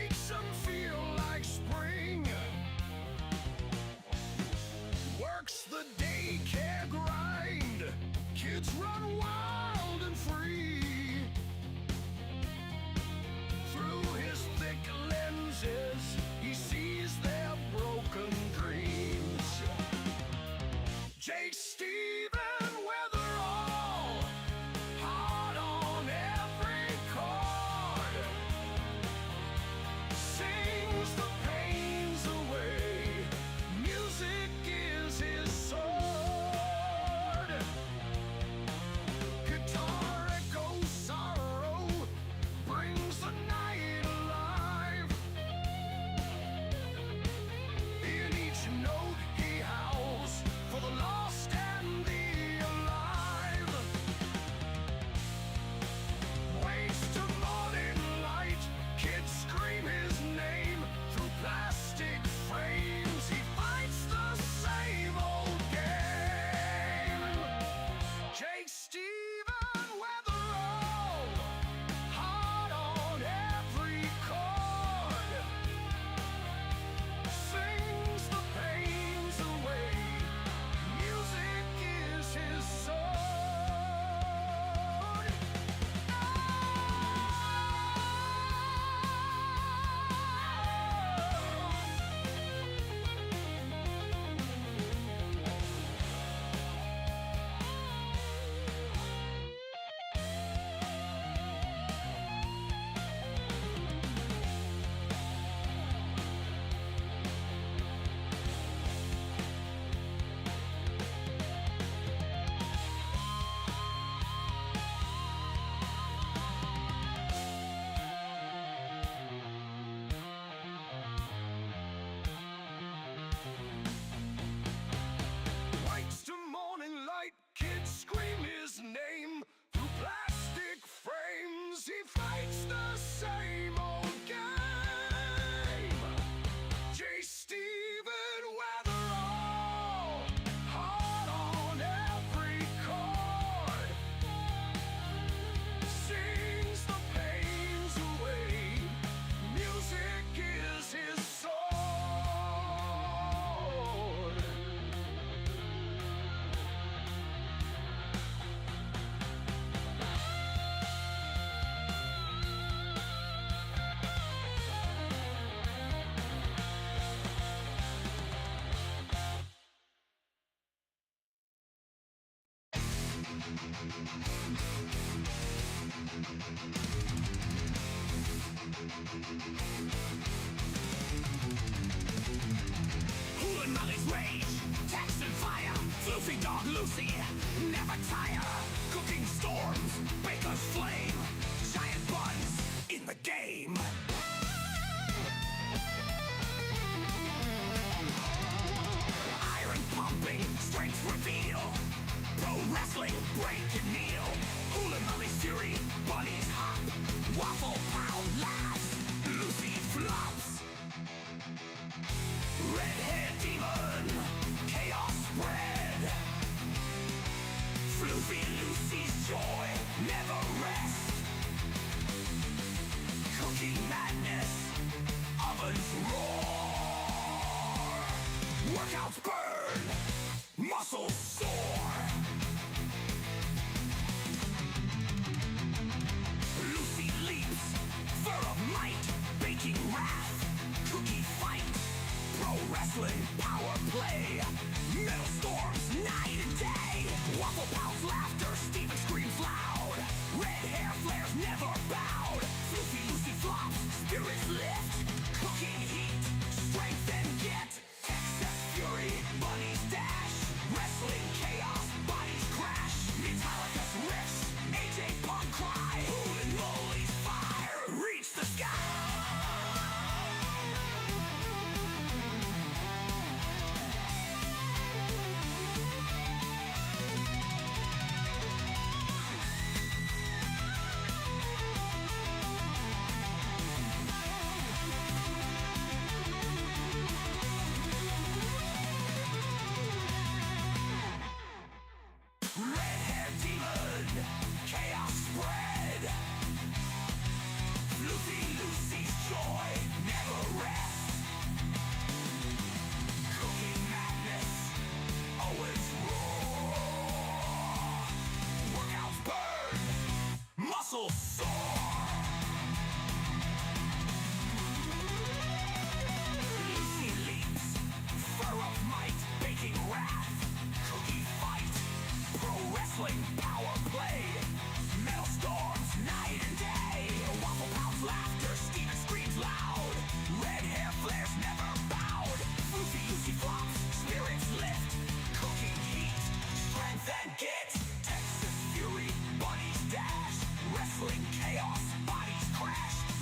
makes them feel like spring. Works the daycare grind, kids run wild and free. Through his thick lenses, he sees their broken dreams. Jake, Stephen, Weatherall, hard on every chord, sings the pains away. Music is his sword. Guitar echoes sorrow, brings the night alive. In each note he howls for the lost and the alive. Wakes to morning light, kids scream his name through plastic frames. He fights the same old game. Jake, Stephen, Weatherall, hard on every chord, sings the pains away. Music is his sword. Wakes to morning light, kids scream his name through plastic frames. He fights the same old game. J. Stephen Weatherall, hard on every chord, sings the pains away. Music is his sword.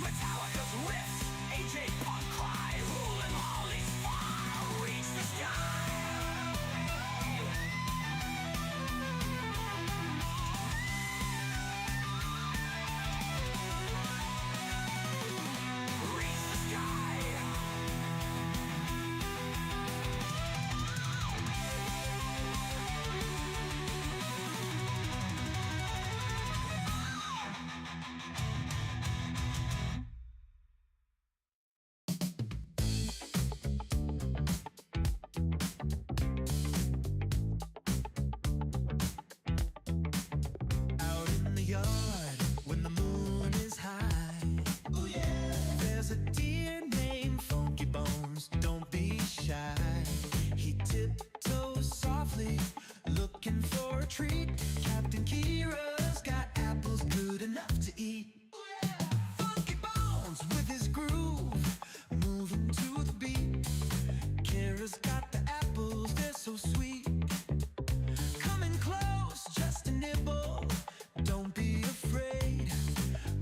Metallica's riffs, AJ Punk cry, ruling all these far, reach the sky. Reach the sky. Out in the yard when the moon is high. Oh yeah. There's a deer named Funky Bones. Don't be shy. He tiptoes softly, looking for a treat. Captain Kira's got apples good enough to eat. Oh yeah. Funky Bones with his groove, moving to the beat. Kira's got the apples, they're so sweet. Coming close, just a nibble. Don't be afraid.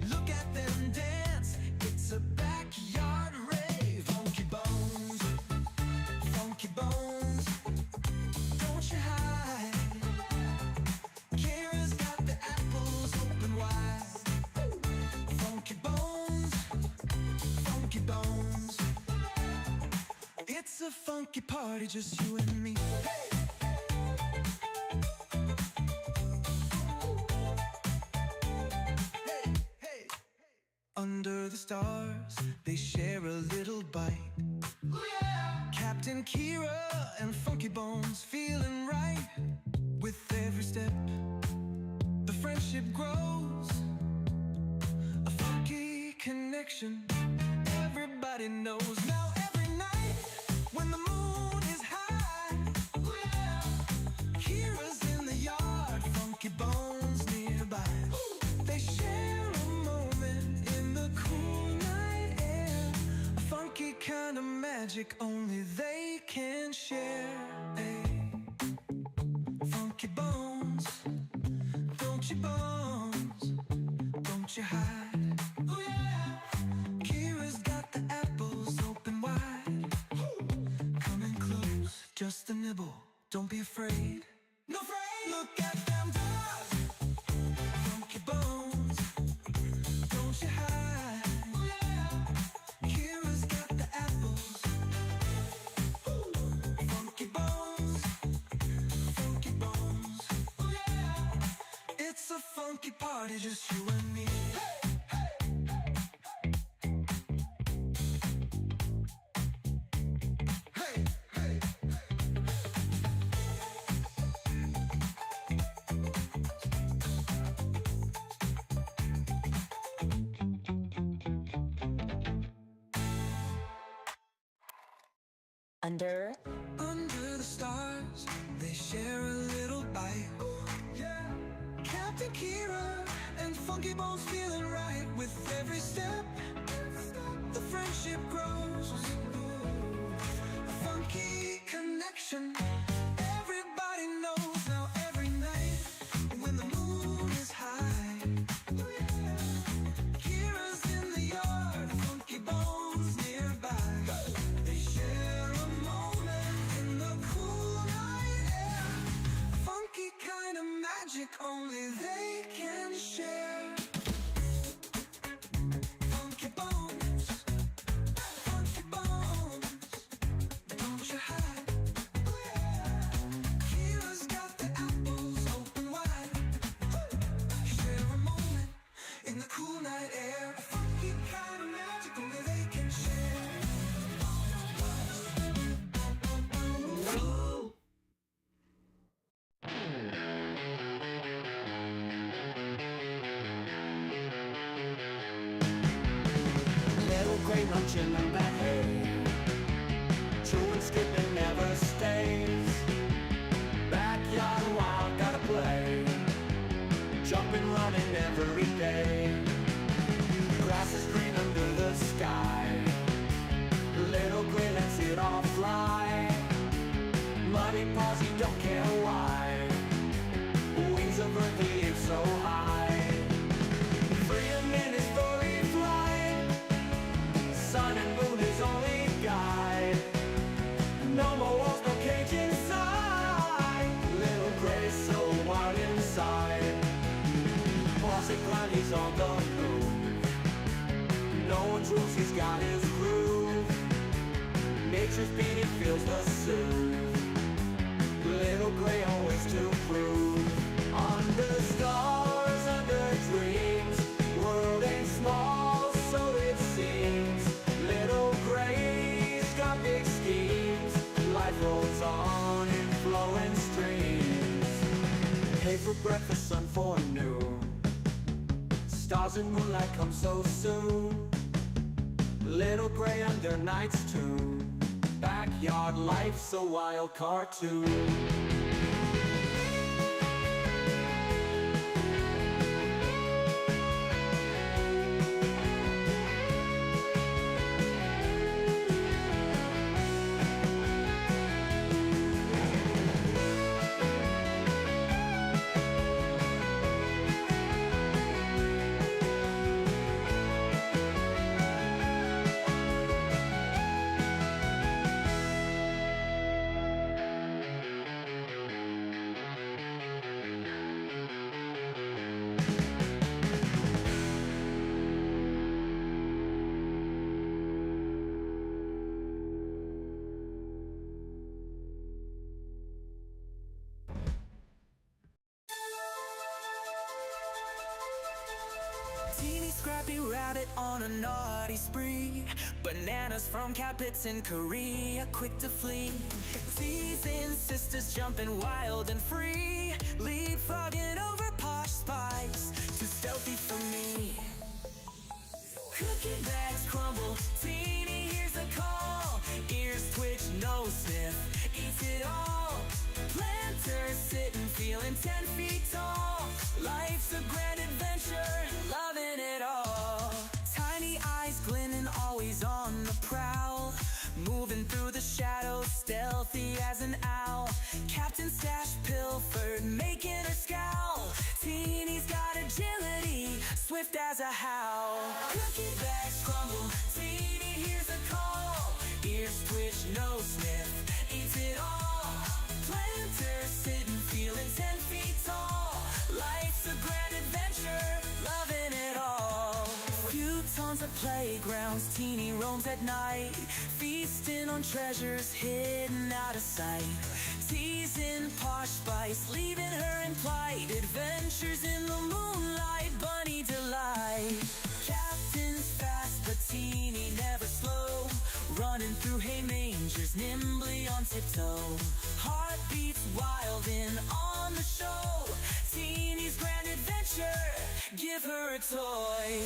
Look at them dance. It's a backyard rave. Funky Bones, Funky Bones. Don't you hide. Kira's got the apples open wide. Funky Bones, Funky Bones. It's a funky party, just you and me. Under the stars, they share a little bite. Ooh, yeah. Captain Kira and Funky Bones feeling right. With every step, the friendship grows. A funky connection, everybody knows. Now every night, when the moon is high, ooh, yeah. Kira's in the yard, Funky Bones nearby. Ooh. They share a moment in the cool night air. A funky kind of magic only they can share. Hey. Funky Bones, don't you bones, don't you hide. Oh yeah. Kira's got the apples open wide. Coming close, just a nibble. Don't be afraid. No afraid. Look at them dogs. Funky Bones, don't you hide. Oh yeah. Kira's got the apples. Funky Bones, Funky Bones. Oh yeah. It's a funky party, just you and me. Hey, hey, Under Under the stars, they share a little bite. Yeah. Captain Kira and Funky Bones feeling right. With every step, the friendship grows. A funky connection, everybody knows. Now every night, when the moon is high, Kira's in the yard, Funky Bones nearby. They share a moment in the cool night air. Funky kind of magic only they can share. Funky Bones, Funky Bones, don't you hide. Kira's got the apples open wide. Share a moment in the cool night air. Funky kind of magic only they can share. Little gray munching on the hay, chewing, skipping, never stays. Backyard wild, gotta play, jumping, running every day. Grass is green under the sky, little gray lets it all fly. Muddy paws, he don't care why, wings of earth, he is so high. Freedom in his furry flight, classic line, he's on the move. No one's rules, he's got his groove. Nature's beat, he feels the soothe. Little gray always to prove. Under stars, under dreams, world ain't small, so it seems. Little gray's got big schemes. Life rolls on in flowing streams. Hay for breakfast, sun for noon. Stars and moonlight come so soon. Little gray under night's tune. Backyard life's a wild cartoon. Teeny scrappy rabbit on a naughty spree. Bananas from Capits in Korea, quick to flee. Seasoned sisters jumping wild and free. Leapfrogging over Posh spice, too stealthy for me. Cookie bags crumble, Teeny hears a call. Ears twitch, nose sniff, eats it all. Planters sitting, feeling 10 feet tall. Life's a grand adventure, loving it all. Tiny eyes glinting, always on the prowl. Moving through the shadows, stealthy as an owl. Captain Stash pilfered, making her scowl. Teeny's got agility, swift as a howl. Cookie bags crumble, Teeny hears a call. Ears twitch, nose sniff, eats it all. Planters sitting, feeling 10 feet tall. Life's a grand adventure, loving it all. Few tons of playgrounds, Teeny roams at night. Feasting on treasures hidden out of sight. Teasing Posh spice, leaving her in plight. Adventures in the moonlight, bunny delight. Captain's fast, but Teeny never slow. Running through hay mangers, nimbly on tiptoe. Heartbeats wild in on the show. Teeny's grand adventure, give her a toy.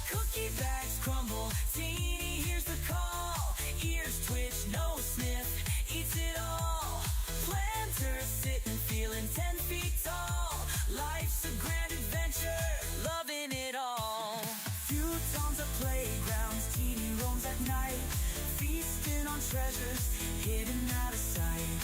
Cookie bags crumble, Teeny hears the call. Ears twitch, nose sniff, eats it all. Planters sitting, feeling 10 feet tall. Life's a grand adventure, loving it all. Few tons of playgrounds, Teeny roams at night. Feasting on treasures hidden out of sight.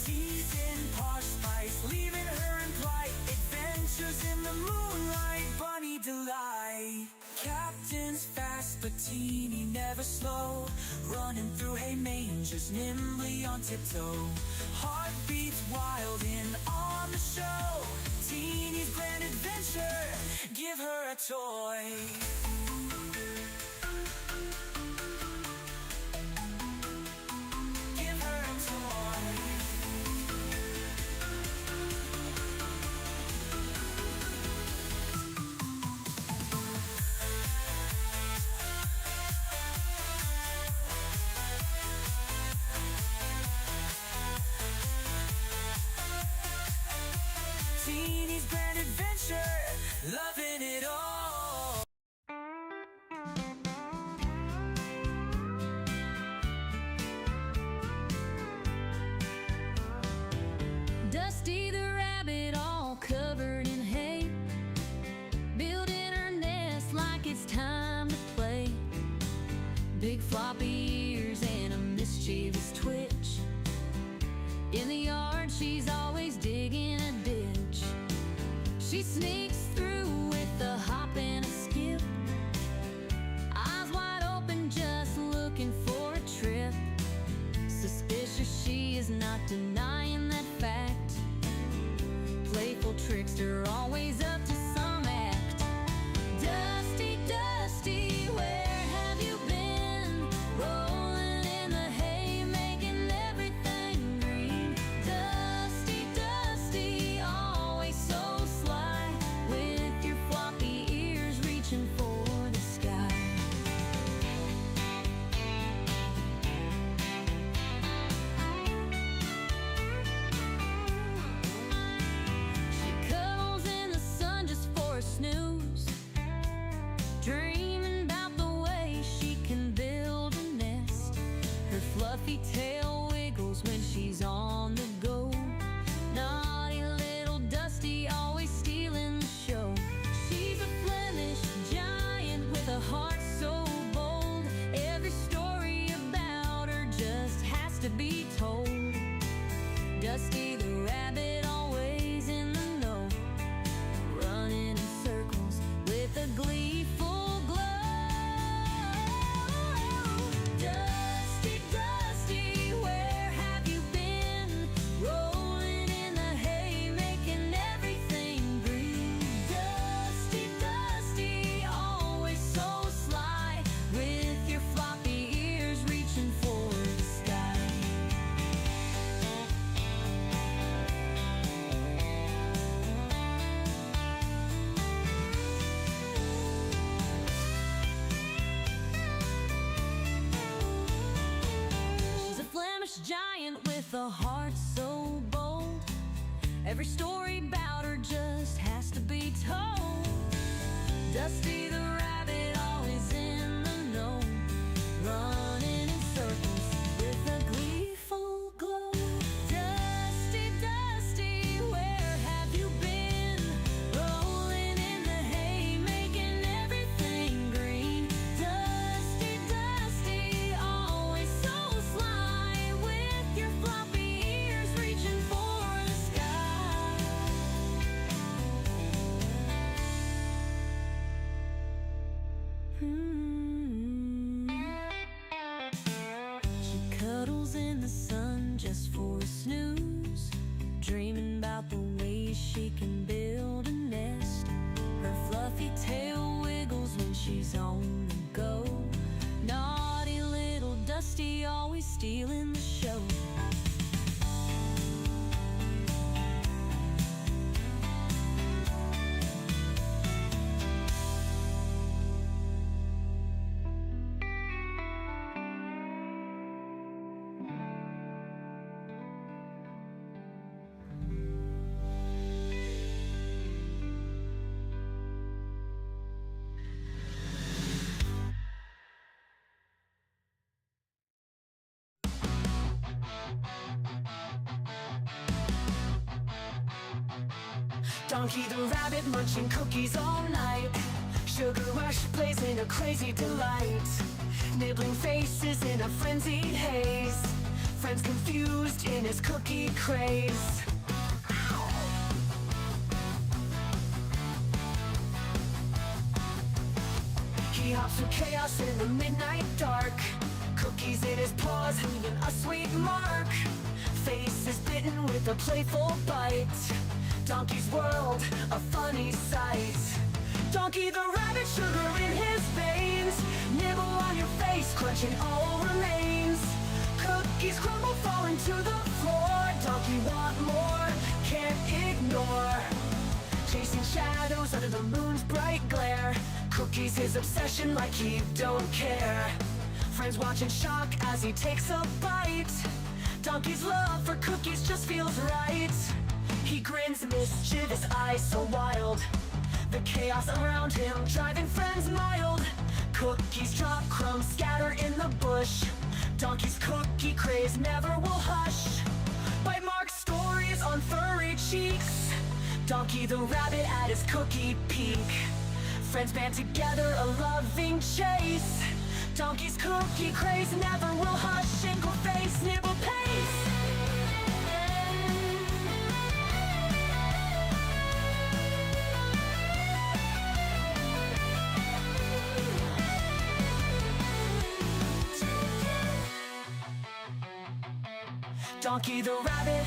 Teasing Posh spice, leaving her in plight. Adventures in the moonlight, bunny delight. Captain's fast, but Teeny never slow. Running through hay mangers, nimbly on tiptoe. Heartbeats wild in on the show. Teeny's grand adventure, give her a toy. Give her a toy. Teeny's grand adventure, loving it all. Dusty the rabbit, all covered in hay, building her nest like it's time to play. Big floppy ears and a mischievous twitch. In the yard, she's always digging a ditch. She sneaks through with a hop and a Posh giant with a heart so bold. Every story about her just has to be told. Dusty the rabbit, always in the know, running in circles with a gleeful glow. Dusty, Dusty, where have you been? Rolling in the hay, making everything green. Dusty, Dusty, always so sly, with your floppy ears reaching for the sky. She cuddles in the sun just for a snooze, dreaming about the ways she can build a nest. Her fluffy tail wiggles when she's on the go. Naughty little Dusty, always stealing the show. Donkey the rabbit munching cookies all night. Sugar rush plays in a crazy delight. Nibbling faces in a frenzied haze. Friends confused in his cookie craze. He hops through chaos in the midnight dark. Cookies in his paws, leaving a sweet mark. Face is bitten with a playful bite. Donkey's world, a funny sight. Donkey the rabbit, sugar in his veins. Nibble on your face, crunching all remains. Cookies crumble, falling to the floor. Donkey want more, can't ignore. Chasing shadows under the moon's bright glare. Cookies his obsession like he don't care. Friends watch in shock as he takes a bite. Donkey's love for cookies just feels right. He grins, mischievous eyes so wild. The chaos around him driving friends mild. Cookies drop, crumbs scatter in the bush. Donkey's cookie craze never will hush. Bite mark stories on furry cheeks. Donkey the rabbit at his cookie peak. Friends band together, a loving chase. Donkey's cookie craze never will hush. Shingle face, nibble pace. Donkey the rabbit,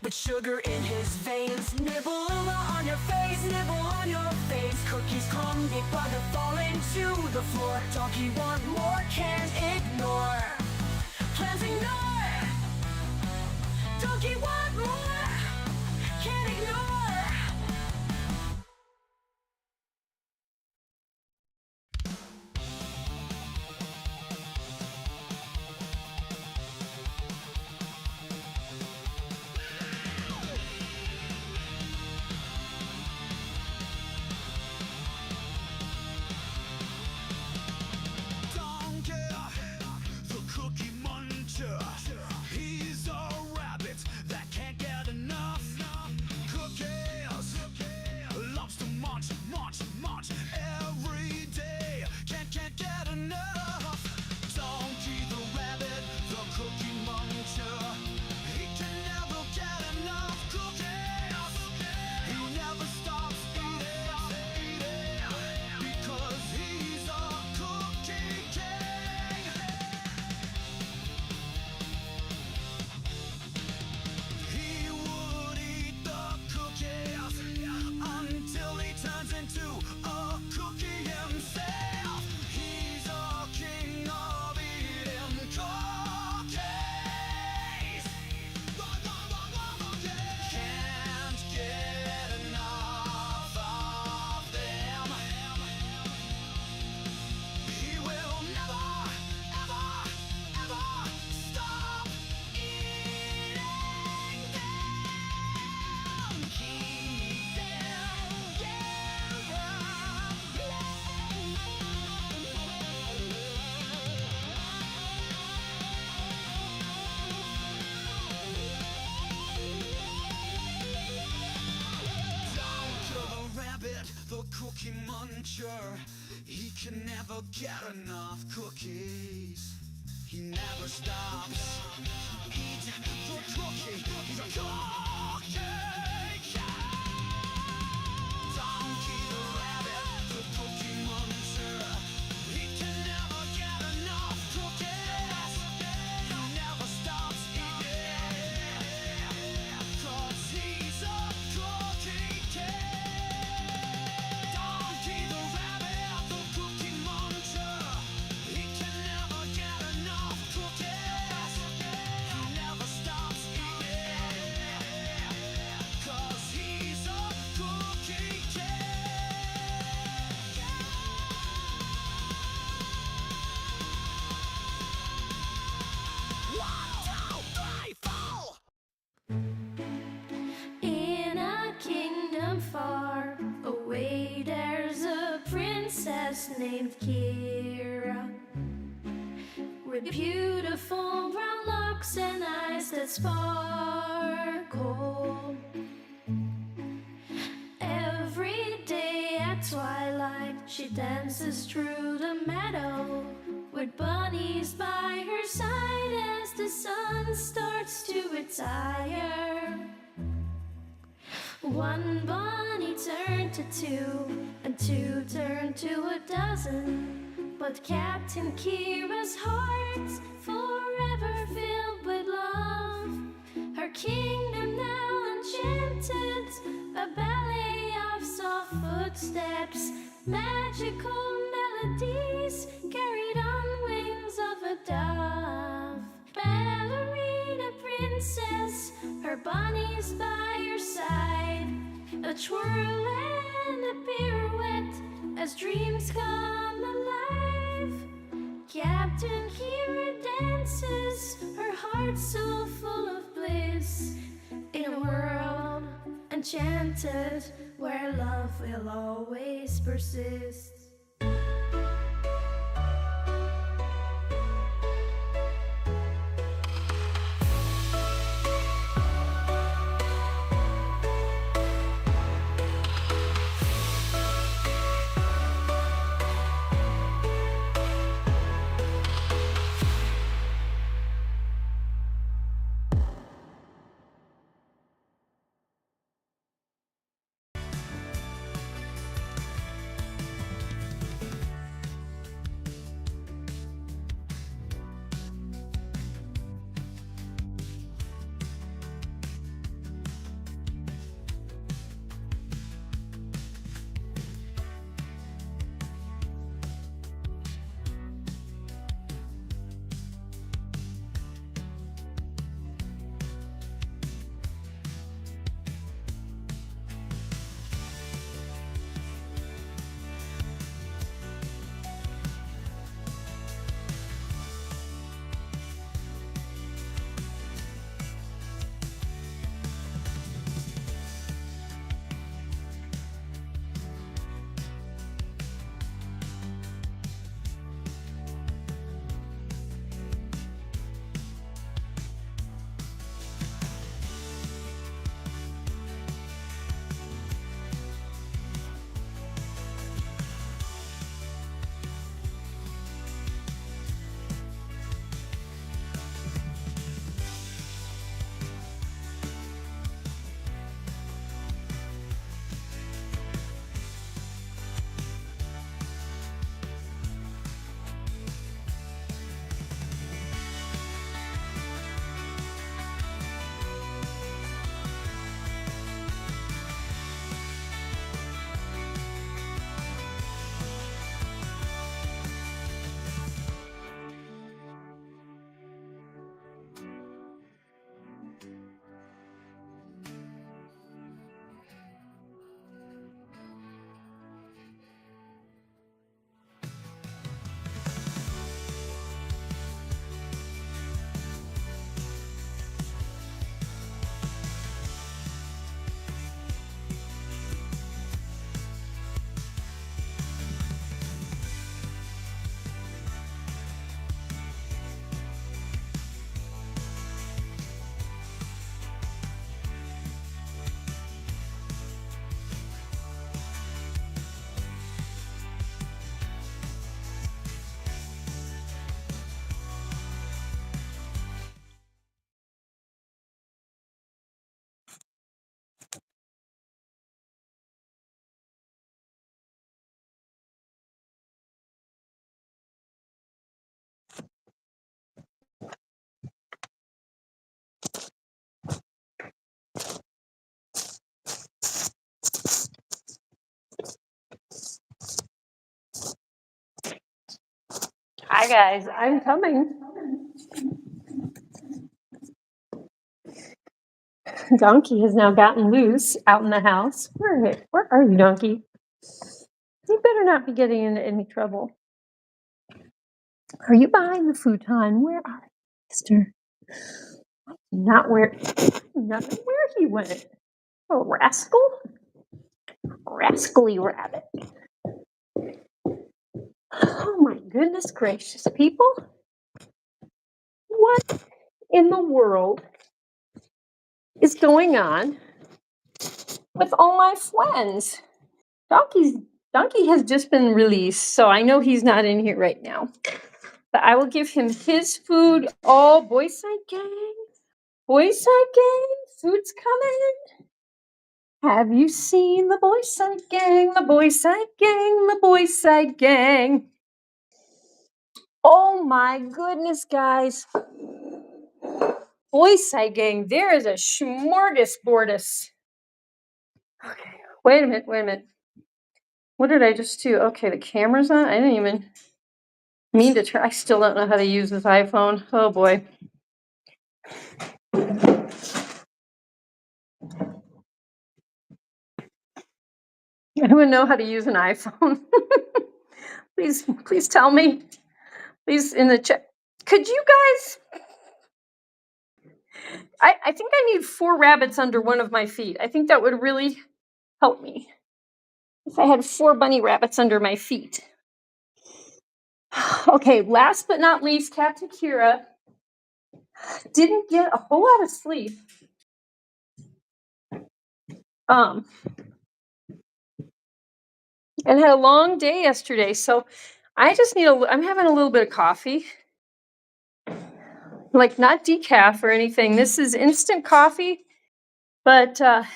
but sugar in his veins. Nibble on your face, nibble on your face. Cookies come, big bugger falling to the floor. Donkey want more, can't ignore. Plans ignore. Donkey want more, can't ignore. Donkey, the cookie muncher. He's a rabbit that can't cookie muncher. He can never get enough cookies. He never stops eating the cookie. He's a cookie cat. Donkey the rabbit, the cookie muncher. He can never get enough cookies. He never stops eating, 'cause he's a cookie cat. Donkey the rabbit, the cookie muncher. He can never get enough cookies. He never stops eating, 'cause he's a cookie cat. One, two, three, four. In a kingdom far away, there's a princess named Kira, with beautiful brown locks and eyes that sparkle. Every day at twilight, she dances through the meadow with bunnies by her side as the sun starts to retire. One bunny turned to two, and two turned to a dozen. But Captain Kira's heart's forever filled with love. Her kingdom now enchanted, a ballet of soft footsteps, magical melodies carried on wings of a dove. Ballerina princess, her bunnies by her side, a twirl and a pirouette as dreams come alive. Captain Kira dances, her heart so full of bliss, in a world enchanted where love will always persist. Hi guys, I'm coming. Donkey has now gotten loose out in the house. Where are you, Donkey? You better not be getting into any trouble. Are you behind the futon? Where are you, mister? Not where he went. Oh, rascal. Rascally rabbit. Oh my goodness gracious, people. What in the world is going on with all my friends? Donkey has just been released, so I know he's not in here right now. But I will give him his food. Oh, boy side gang. Boy side gang. Food's coming. Have you seen the boy side gang? The boy side gang. The boy side gang. Oh my goodness, guys. Boy side gang. There is a smorgasbordus. Okay. Wait a minute. What did I just do? Okay, the camera's on. I didn't even mean to try. I still don't know how to use this iPhone. Oh boy. Anyone know how to use an iPhone? Please tell me. Please in the chat. Could you guys? I think I need 4 rabbits under one of my feet. I think that would really help me. If I had 4 bunny rabbits under my feet. Okay, last but not least, Captain Kira didn't get a whole lot of sleep. And had a long day yesterday, so I just need I'm having a little bit of coffee. Like not decaf or anything. This is instant coffee, but it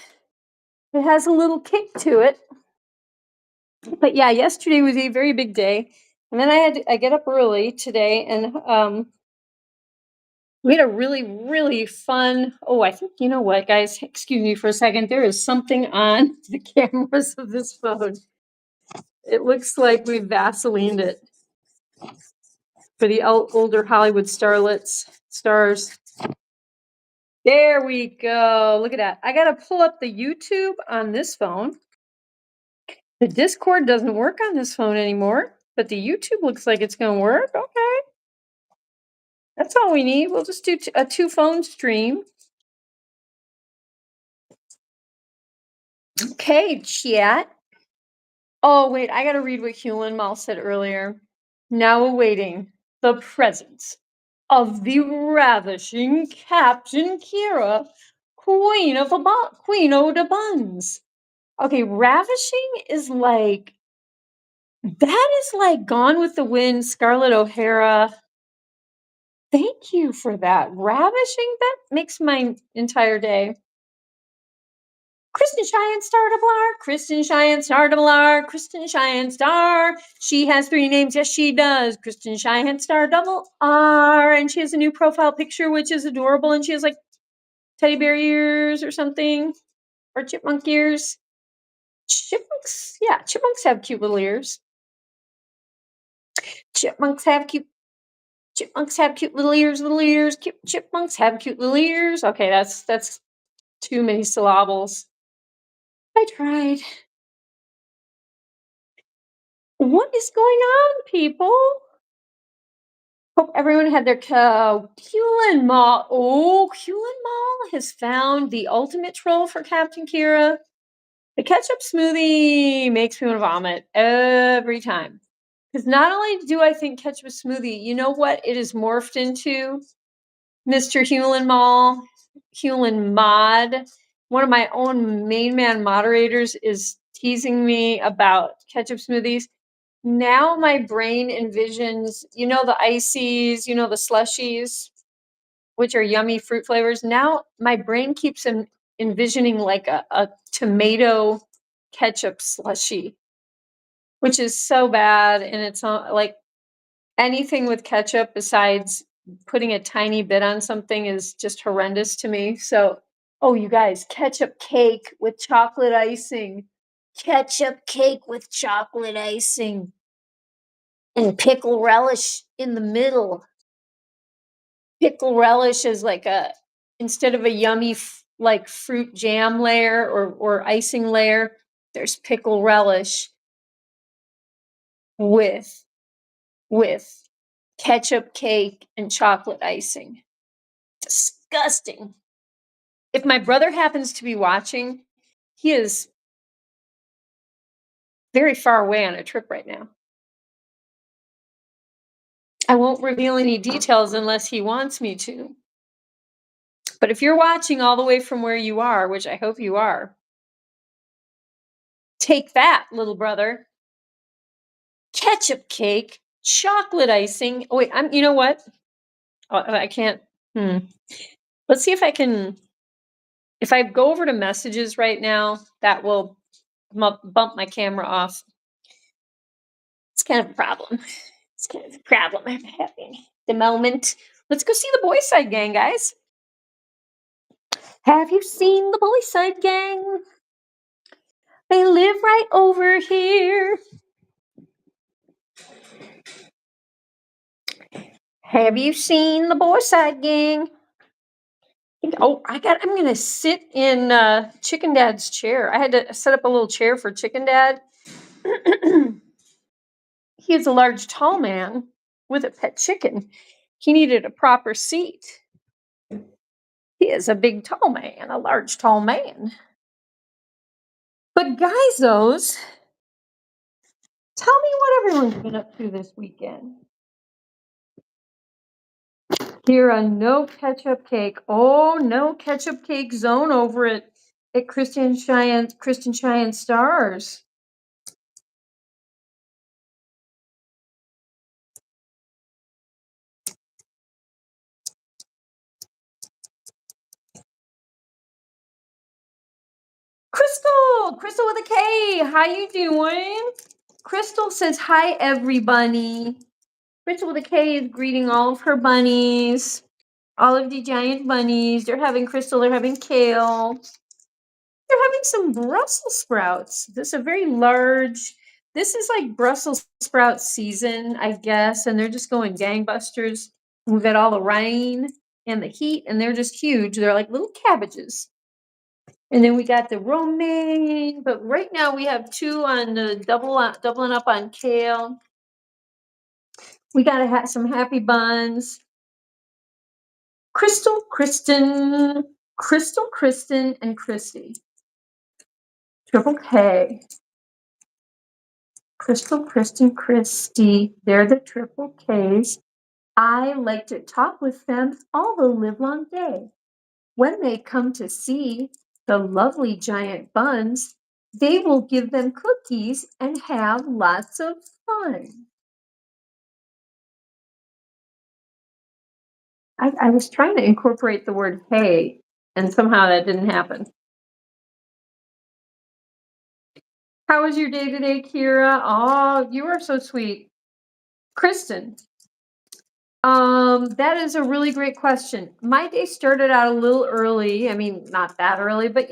has a little kick to it. But yeah, yesterday was a very big day. And then I get up early today, and we had a really, really fun. Oh, I think, you know what, guys? Excuse me for a second. There is something on the cameras of this phone. It looks like we Vaselined it for the older Hollywood stars. There we go. Look at that. I got to pull up the YouTube on this phone. The Discord doesn't work on this phone anymore, but the YouTube looks like it's going to work. Okay. That's all we need. We'll just do a 2-phone stream. Okay, chat. Oh, wait. I got to read what Hewlin Mall said earlier. Now awaiting the presence of the ravishing Captain Kira, Queen of the Bunz. Okay, ravishing is like, that is like Gone with the Wind, Scarlett O'Hara. Thank you for that. Ravishing, that makes my entire day. Kristen Cheyenne Star to Blar, Kristen Cheyenne Star to Blar, Kristen Cheyenne Star. She has 3 names, yes she does. Kristen Cheyenne Star double R, and she has a new profile picture which is adorable, and she has like teddy bear ears or something, or chipmunk ears. Chipmunks have cute little ears. Chipmunks have cute little ears. Chipmunks have cute little ears. Okay, that's too many syllables. I tried. What is going on, people? Hope everyone had their Hewlin Mall. Oh, Hewlin Mall has found the ultimate troll for Captain Kira. The ketchup smoothie makes me want to vomit every time. Because not only do I think ketchup smoothie, you know what it is morphed into? Mr. Hewlin Mall, Hewlin Mod. One of my own main man moderators is teasing me about ketchup smoothies. Now my brain envisions, you know, the ices, you know, the slushies, which are yummy fruit flavors. Now my brain keeps envisioning like a tomato ketchup slushie, which is so bad. And it's like anything with ketchup besides putting a tiny bit on something is just horrendous to me. So, oh, you guys, ketchup cake with chocolate icing. Ketchup cake with chocolate icing. and pickle relish in the middle. Pickle relish is like a instead of a yummy like fruit jam layer or icing layer, there's pickle relish with with ketchup cake and chocolate icing. Disgusting. If my brother happens to be watching, he is very far away on a trip right now. I won't reveal any details unless he wants me to. But if you're watching all the way from where you are, which I hope you are, take that, little brother. Ketchup cake, chocolate icing. Oh, wait, you know what? Oh, I can't. Let's see if I can. If I go over to messages right now, that will bump my camera off. It's kind of a problem. It's kind of a problem I'm having at the moment. Let's go see the Boy Side Gang, guys. Have you seen the Boy Side Gang? They live right over here. Have you seen the Boy Side Gang? I'm gonna sit in Chicken Dad's chair. I had to set up a little chair for Chicken Dad. He is a large, tall man with a pet chicken. He needed a proper seat. He is a big, tall man, a large, tall man. But guys, tell me what everyone's been up to this weekend. Kira, no ketchup cake. Oh, no ketchup cake zone over at Christian Cheyenne Stars. Crystal with a K. How you doing? Crystal says hi, everybody. Crystal with a K is greeting all of her bunnies, all of the giant bunnies. They're having Crystal. They're having kale. They're having some Brussels sprouts. This is a very large. This is like Brussels sprout season, I guess, and they're just going gangbusters. We've got all the rain and the heat, and they're just huge. They're like little cabbages. And then we got the romaine, but right now we have two on the doubling up on kale. We got to have some happy buns. Crystal, Kristen, and Christy. Triple K. Crystal, Kristen, Christy. They're the triple Ks. I like to talk with them all the livelong day. When they come to see the lovely giant buns, they will give them cookies and have lots of fun. I was trying to incorporate the word hey, and somehow that didn't happen. How was your day today, Kira? Oh, you are so sweet. Kristen, that is a really great question. My day started out a little early. I mean, not that early, but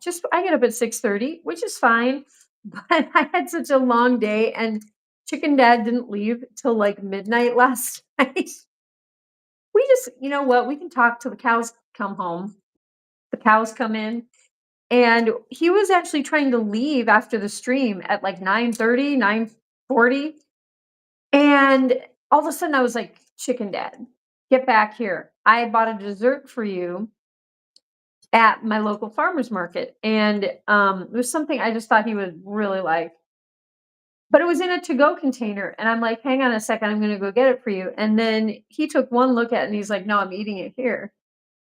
just I get up at 6:30, which is fine. But I had such a long day, and Chicken Dad didn't leave till like midnight last night. We just, you know what? We can talk till the cows come home. The cows come in. And he was actually trying to leave after the stream at like 9:30, 9:40. And all of a sudden I was like, Chicken Dad, get back here. I bought a dessert for you at my local farmer's market. And it was something I just thought he would really like. But it was in a to-go container. And I'm like, hang on a second, I'm going to go get it for you. And then he took one look at it and he's like, no, I'm eating it here.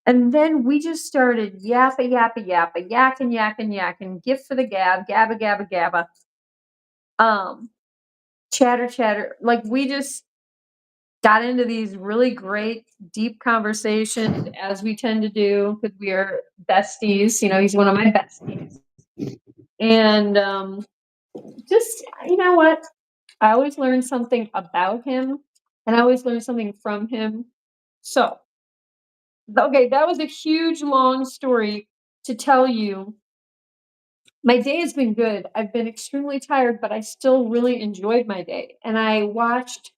And then we just started yakking, gift for the gab, gabba. Chatter. Like we just got into these really great, deep conversations as we tend to do because we are besties. He's one of my besties. And just, you know what? I always learn something about him and I always learn something from him. So, okay, that was a huge, long story to tell you My day has been good. I've been extremely tired, but I still really enjoyed my day. And I watched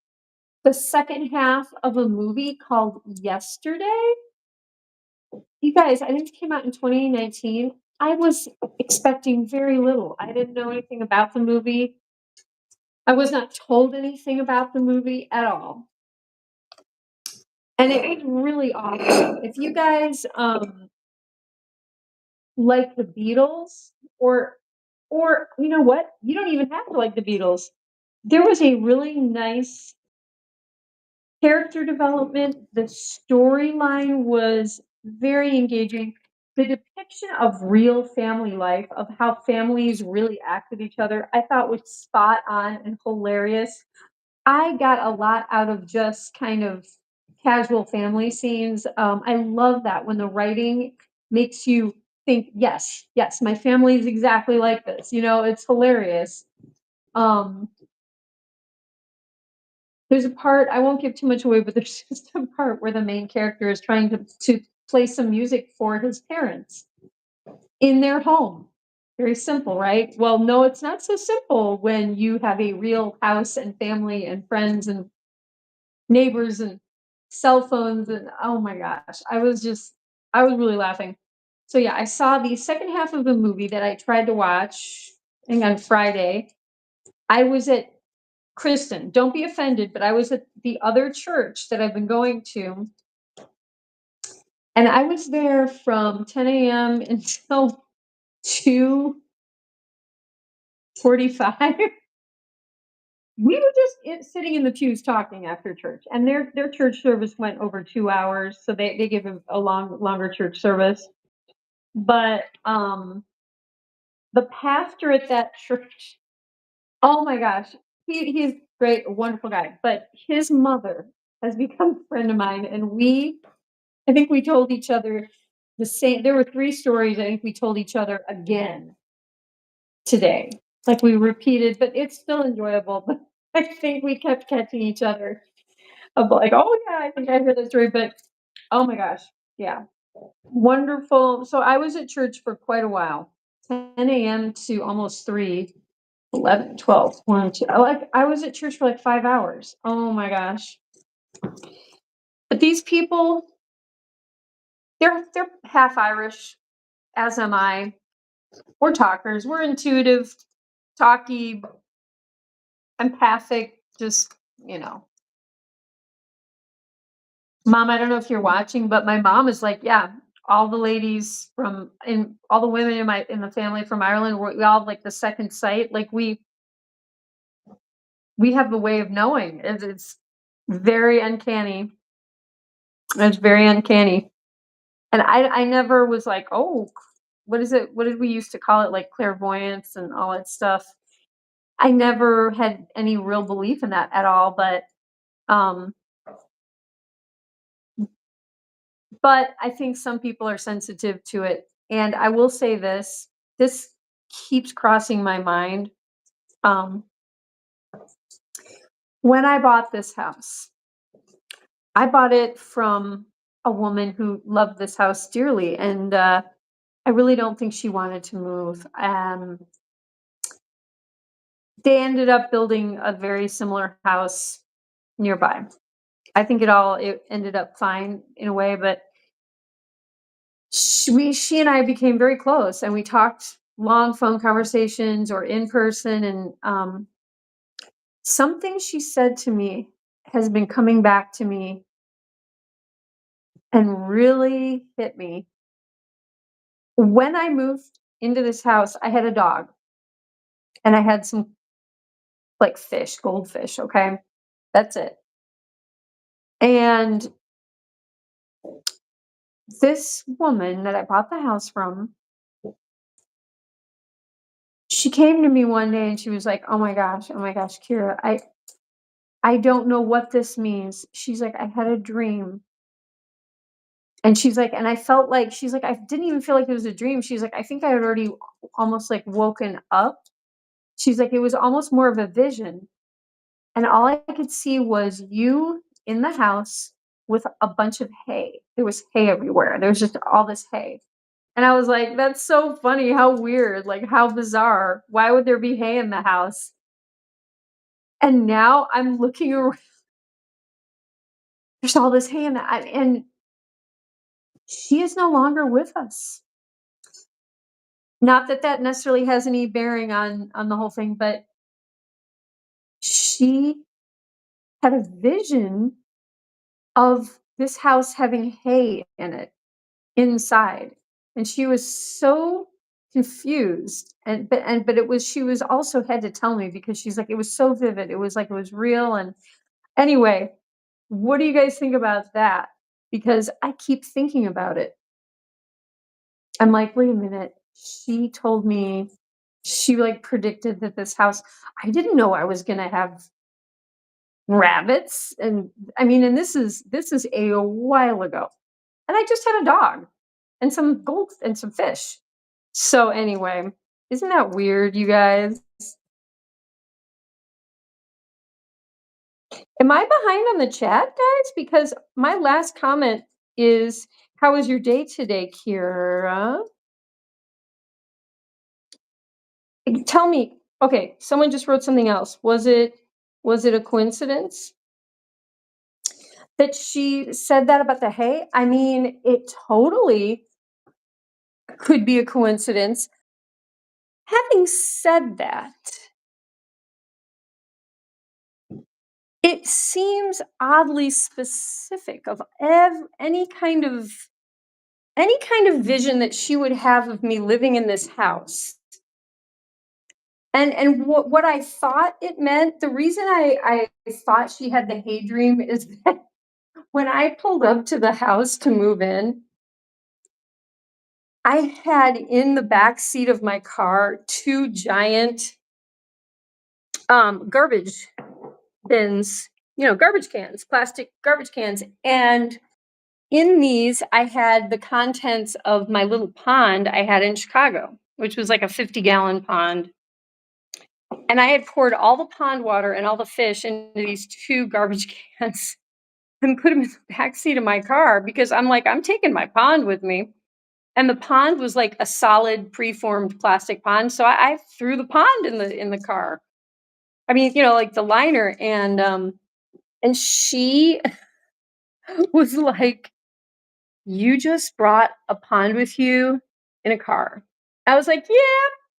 the second half of a movie called Yesterday. You guys, I think it came out in 2019. I was expecting very little. I didn't know anything about the movie. I was not told anything about the movie at all. And it was really awesome. If you guys like the Beatles, or you know what? You don't even have to like the Beatles. There was a really nice character development. The storyline was very engaging. The depiction of real family life, of how families really act with each other, I thought was spot on and hilarious. I got a lot out of just kind of casual family scenes. I love that when the writing makes you think, yes, yes, my family is exactly like this. You know, it's hilarious. Um, there's a part, I won't give too much away, but there's just a part where the main character is trying to play some music for his parents in their home. Very simple, right? Well, no, it's not so simple when you have a real house and family and friends and neighbors and cell phones, and oh my gosh, I was really laughing. So yeah, I saw the second half of the movie that I tried to watch, I think on Friday. I was at Kristen, don't be offended, but I was at the other church that I've been going to, and I was there from 10 a.m. until 2:45. We were just sitting in the pews talking after church, and their church service went over 2 hours, so they give a longer church service. But the pastor at that church, oh my gosh, he's great, a wonderful guy. But his mother has become a friend of mine, and I think we told each other the same. There were three stories I think we told each other again today. Like we repeated, but it's still enjoyable. But I think we kept catching each other of like, oh yeah, I think I heard that story. But oh my gosh, yeah, wonderful. So I was at church for quite a while, 10 a.m. to almost 3, 11, 12, 1, 2. I was at church for like 5 hours. Oh my gosh. But these people, they're half Irish, as am I. We're talkers. We're intuitive, talky, empathic, just, you know. Mom, I don't know if you're watching, but my mom is like, yeah, all the ladies from in all the women in the family from Ireland, we all have like the second sight. Like we have the way of knowing. It's very uncanny. It's very uncanny. And I never was like, oh, what is it? What did we used to call it? Like clairvoyance and all that stuff. I never had any real belief in that at all. Um, but I think some people are sensitive to it. And I will say this keeps crossing my mind. Um, when I bought this house, I bought it from a woman who loved this house dearly, and I really don't think she wanted to move. They ended up building a very similar house nearby. I think it ended up fine in a way, but she and I became very close, and we talked long phone conversations or in person, and something she said to me has been coming back to me and really hit me. When I moved into this house, I had a dog and I had some like fish, goldfish, okay? That's it. And this woman that I bought the house from, she came to me one day and she was like, oh my gosh, Kira, I don't know what this means." She's like, "I had a dream." And she's like, and I felt like, she's like, "I didn't even feel like it was a dream." She's like, "I think I had already almost like woken up." She's like, "It was almost more of a vision. And all I could see was you in the house with a bunch of hay. There was hay everywhere. There was just all this hay. And I was like, "That's so funny, how weird, like, how bizarre. Why would there be hay in the house?" And now I'm looking around, there's all this hay in the and she is no longer with us. Not that that necessarily has any bearing on the whole thing, but she had a vision of this house having hay in it inside, and she was so confused, but it was she was also had to tell me because she's like, "It was so vivid, it was like it was real," and anyway, what do you guys think about that? Because I keep thinking about it. I'm like, "Wait a minute, she told me she, like, predicted that this house." I didn't know I was gonna have rabbits, and I mean, and this is a while ago, and I just had a dog and some gold and some fish. So anyway, isn't that weird, you guys? Am I behind on the chat, guys? Because my last comment is, "How was your day today, Kira?" Tell me. Okay, someone just wrote something else. Was it a coincidence that she said that about the hay? I mean, it totally could be a coincidence. Having said that, it seems oddly specific of any kind of vision that she would have of me living in this house. And what I thought it meant, the reason I thought she had the hay dream is that when I pulled up to the house to move in, I had in the back seat of my car two giant garbage bins, garbage cans, plastic garbage cans. And in these, I had the contents of my little pond I had in Chicago, which was like a 50-gallon pond. And I had poured all the pond water and all the fish into these two garbage cans and put them in the back seat of my car because I'm like, I'm taking my pond with me. And the pond was like a solid preformed plastic pond. So I threw the pond in the car. I mean, like the liner. And she was like, "You just brought a pond with you in a car." I was like, "Yeah."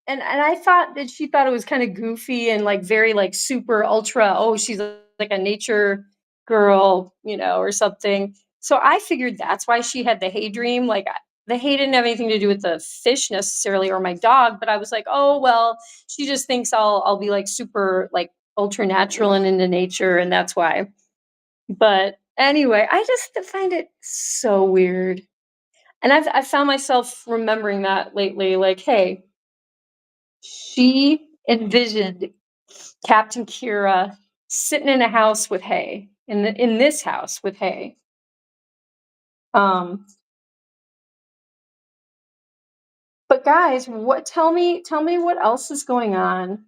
And I thought that she thought it was kind of goofy and like very like super ultra, oh, she's like a nature girl, or something. So I figured that's why she had the hay dream. Like the hay didn't have anything to do with the fish necessarily or my dog, but I was like, "Oh, well, she just thinks I'll be like super like ultra natural and into nature, and that's why." But anyway, I just find it so weird. And I've found myself remembering that lately, like, hey, she envisioned Captain Kira sitting in a house with hay, in this house with hay. Um, but guys, tell me what else is going on.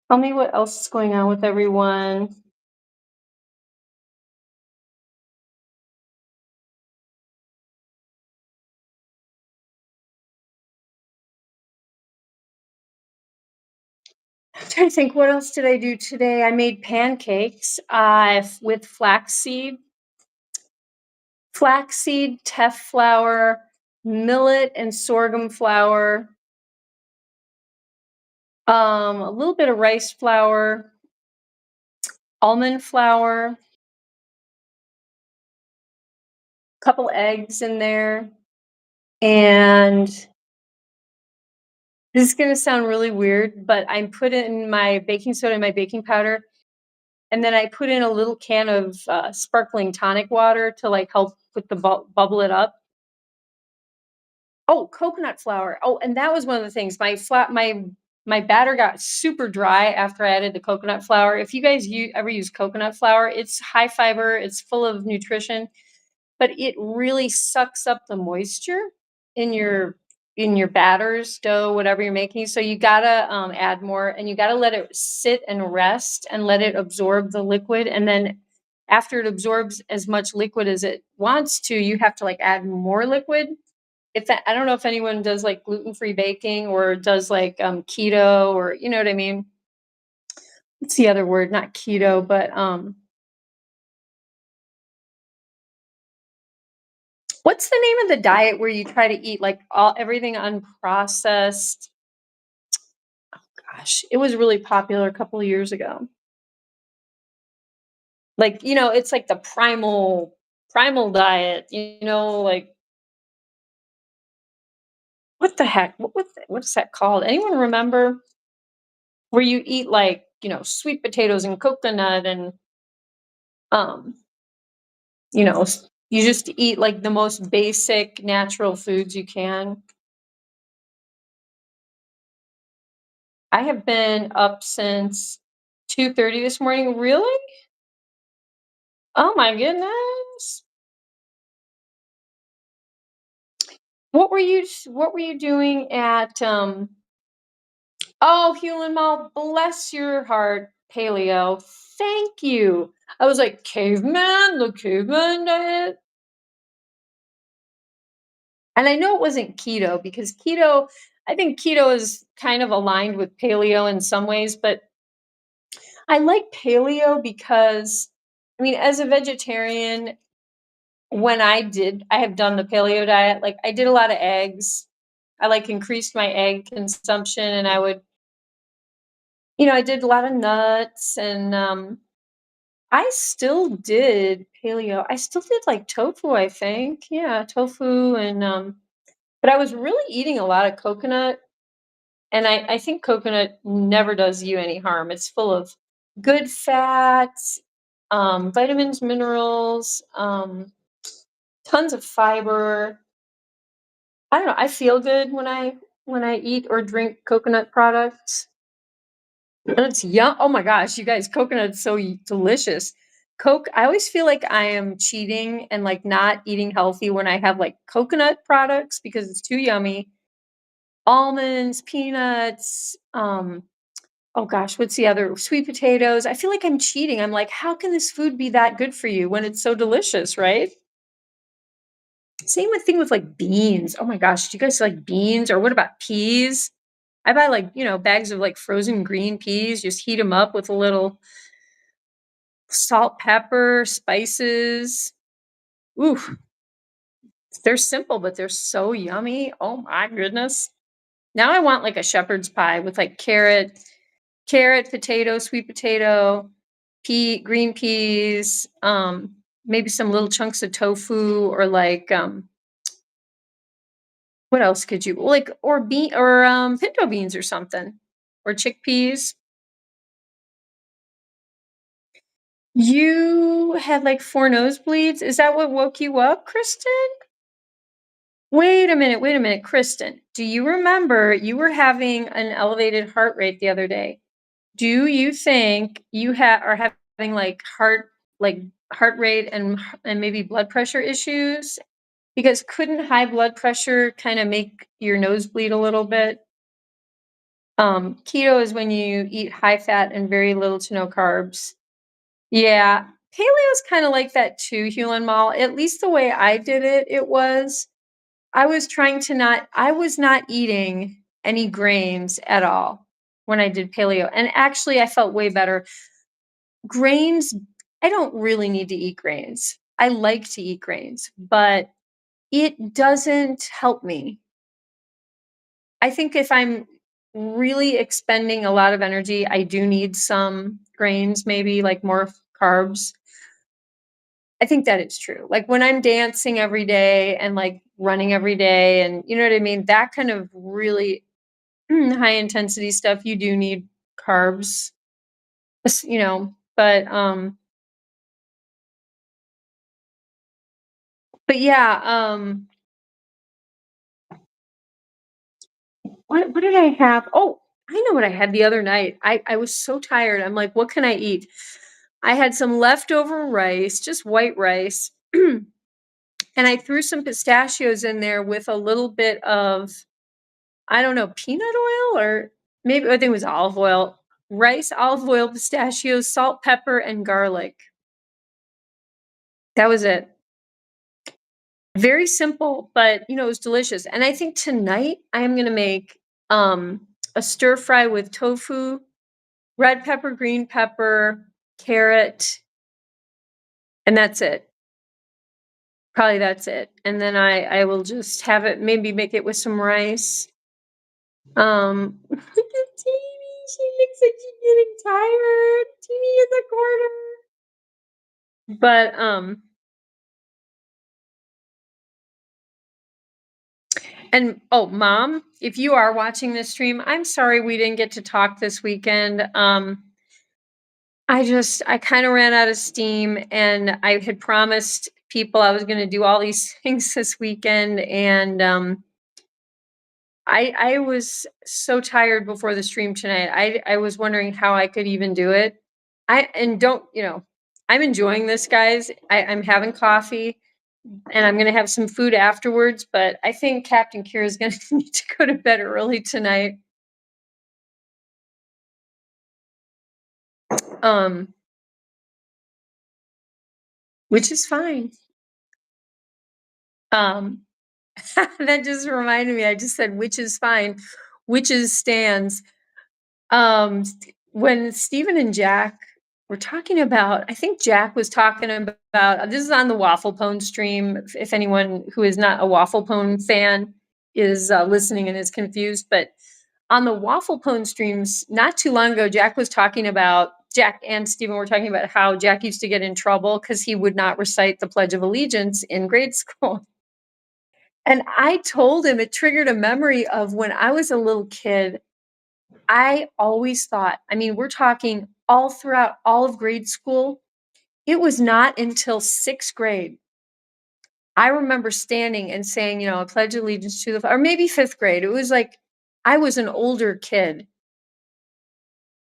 Tell me what else is going on with everyone. I'm trying to think, what else did I do today? I made pancakes with flaxseed, teff flour, millet and sorghum flour, a little bit of rice flour, almond flour, couple eggs in there, and this is gonna sound really weird, but I put in my baking soda and my baking powder, and then I put in a little can of sparkling tonic water to like help with the bubble it up. Oh, coconut flour. Oh, and that was one of the things. My batter got super dry after I added the coconut flour. If you guys ever use coconut flour, it's high fiber, it's full of nutrition, but it really sucks up the moisture in your batters, dough, whatever you're making. So you gotta add more, and you gotta let it sit and rest and let it absorb the liquid. And then after it absorbs as much liquid as it wants to, you have to like add more liquid. if that, I don't know if anyone does like gluten-free baking or does like keto, or you know what I mean? What's the other word? Not keto, but what's the name of the diet where you try to eat like all everything unprocessed? Gosh, it was really popular a couple of years ago. Like, it's like the primal diet, like what the heck? What's that called? Anyone remember? Where you eat like, sweet potatoes and coconut and um, you just eat like the most basic natural foods you can. I have been up since 2:30 this morning. Really? Oh my goodness. What were you doing at oh, Hewlin Mall, bless your heart, paleo. Thank you. I was like, caveman, the caveman diet. And I know it wasn't keto because I think keto is kind of aligned with paleo in some ways, but I like paleo because, I mean, as a vegetarian, when I have done the paleo diet, like I did a lot of eggs. I like increased my egg consumption, and I did a lot of nuts, and I still did paleo. I still did like tofu, I think. Yeah, tofu, and but I was really eating a lot of coconut, and I think coconut never does you any harm. It's full of good fats, vitamins, minerals, tons of fiber. I don't know. I feel good when I eat or drink coconut products. And it's yum. Oh my gosh, you guys, coconut's so delicious. Coke, I always feel like I am cheating and like not eating healthy when I have like coconut products because it's too yummy. Almonds, peanuts, oh gosh, what's the other? Sweet potatoes. I feel like I'm cheating. I'm like, how can this food be that good for you when it's so delicious, right? Same with thing with like beans. Oh my gosh, do you guys like beans, or what about peas? I buy like, bags of like frozen green peas, just heat them up with a little salt, pepper, spices. Ooh, they're simple, but they're so yummy. Oh my goodness. Now I want like a shepherd's pie with like carrot, potato, sweet potato, green peas, maybe some little chunks of tofu, or like what else could you like, or pinto beans or something, or chickpeas. You had like four nosebleeds. Is that what woke you up, Kristen? Wait a minute, Kristen. Do you remember you were having an elevated heart rate the other day? Do you think you are having like heart rate and maybe blood pressure issues? Because couldn't high blood pressure kind of make your nose bleed a little bit? Keto is when you eat high fat and very little to no carbs. Yeah, paleo's kind of like that too, Hewlin Mall. At least the way I did it, I was not eating any grains at all when I did paleo. And actually, I felt way better. Grains, I don't really need to eat grains. I like to eat grains, but it doesn't help me. I think if I'm really expending a lot of energy, I do need some grains, maybe like more carbs. I think that is true. Like when I'm dancing every day and like running every day, and you know what I mean? That kind of really high intensity stuff, you do need carbs, but yeah, what did I have? Oh, I know what I had the other night. I was so tired. I'm like, what can I eat? I had some leftover rice, just white rice. And I threw some pistachios in there with a little bit of, I don't know, peanut oil, or maybe I think it was olive oil. Rice, olive oil, pistachios, salt, pepper, and garlic. That was it. Very simple, but it was delicious. And I think tonight I am gonna make a stir fry with tofu, red pepper, green pepper, carrot, and that's it. Probably that's it. And then I will just have it, maybe make it with some rice. Look at Teeny. She looks like she's getting tired. Teeny in the corner. But and oh, Mom, if you are watching this stream, I'm sorry we didn't get to talk this weekend. I kind of ran out of steam, and I had promised people I was going to do all these things this weekend, and I was so tired before the stream tonight. I was wondering how I could even do it. I'm enjoying this, guys. I'm having coffee, and I'm gonna have some food afterwards. But I think Captain Kira is gonna need to go to bed early tonight. Which is fine. That just reminded me. I just said which is fine, which is stands. When Stephen and Jack were talking about, I think Jack was talking about, this is on the Waffle Pone stream. If anyone who is not a Waffle Pone fan is listening and is confused, but on the Waffle Pone streams, not too long ago, Jack and Stephen were talking about how Jack used to get in trouble because he would not recite the Pledge of Allegiance in grade school. And I told him, it triggered a memory of when I was a little kid. I always thought, we're talking all throughout all of grade school. It was not until 6th grade. I remember standing and saying, I pledge allegiance to the, or maybe 5th grade. It was like I was an older kid.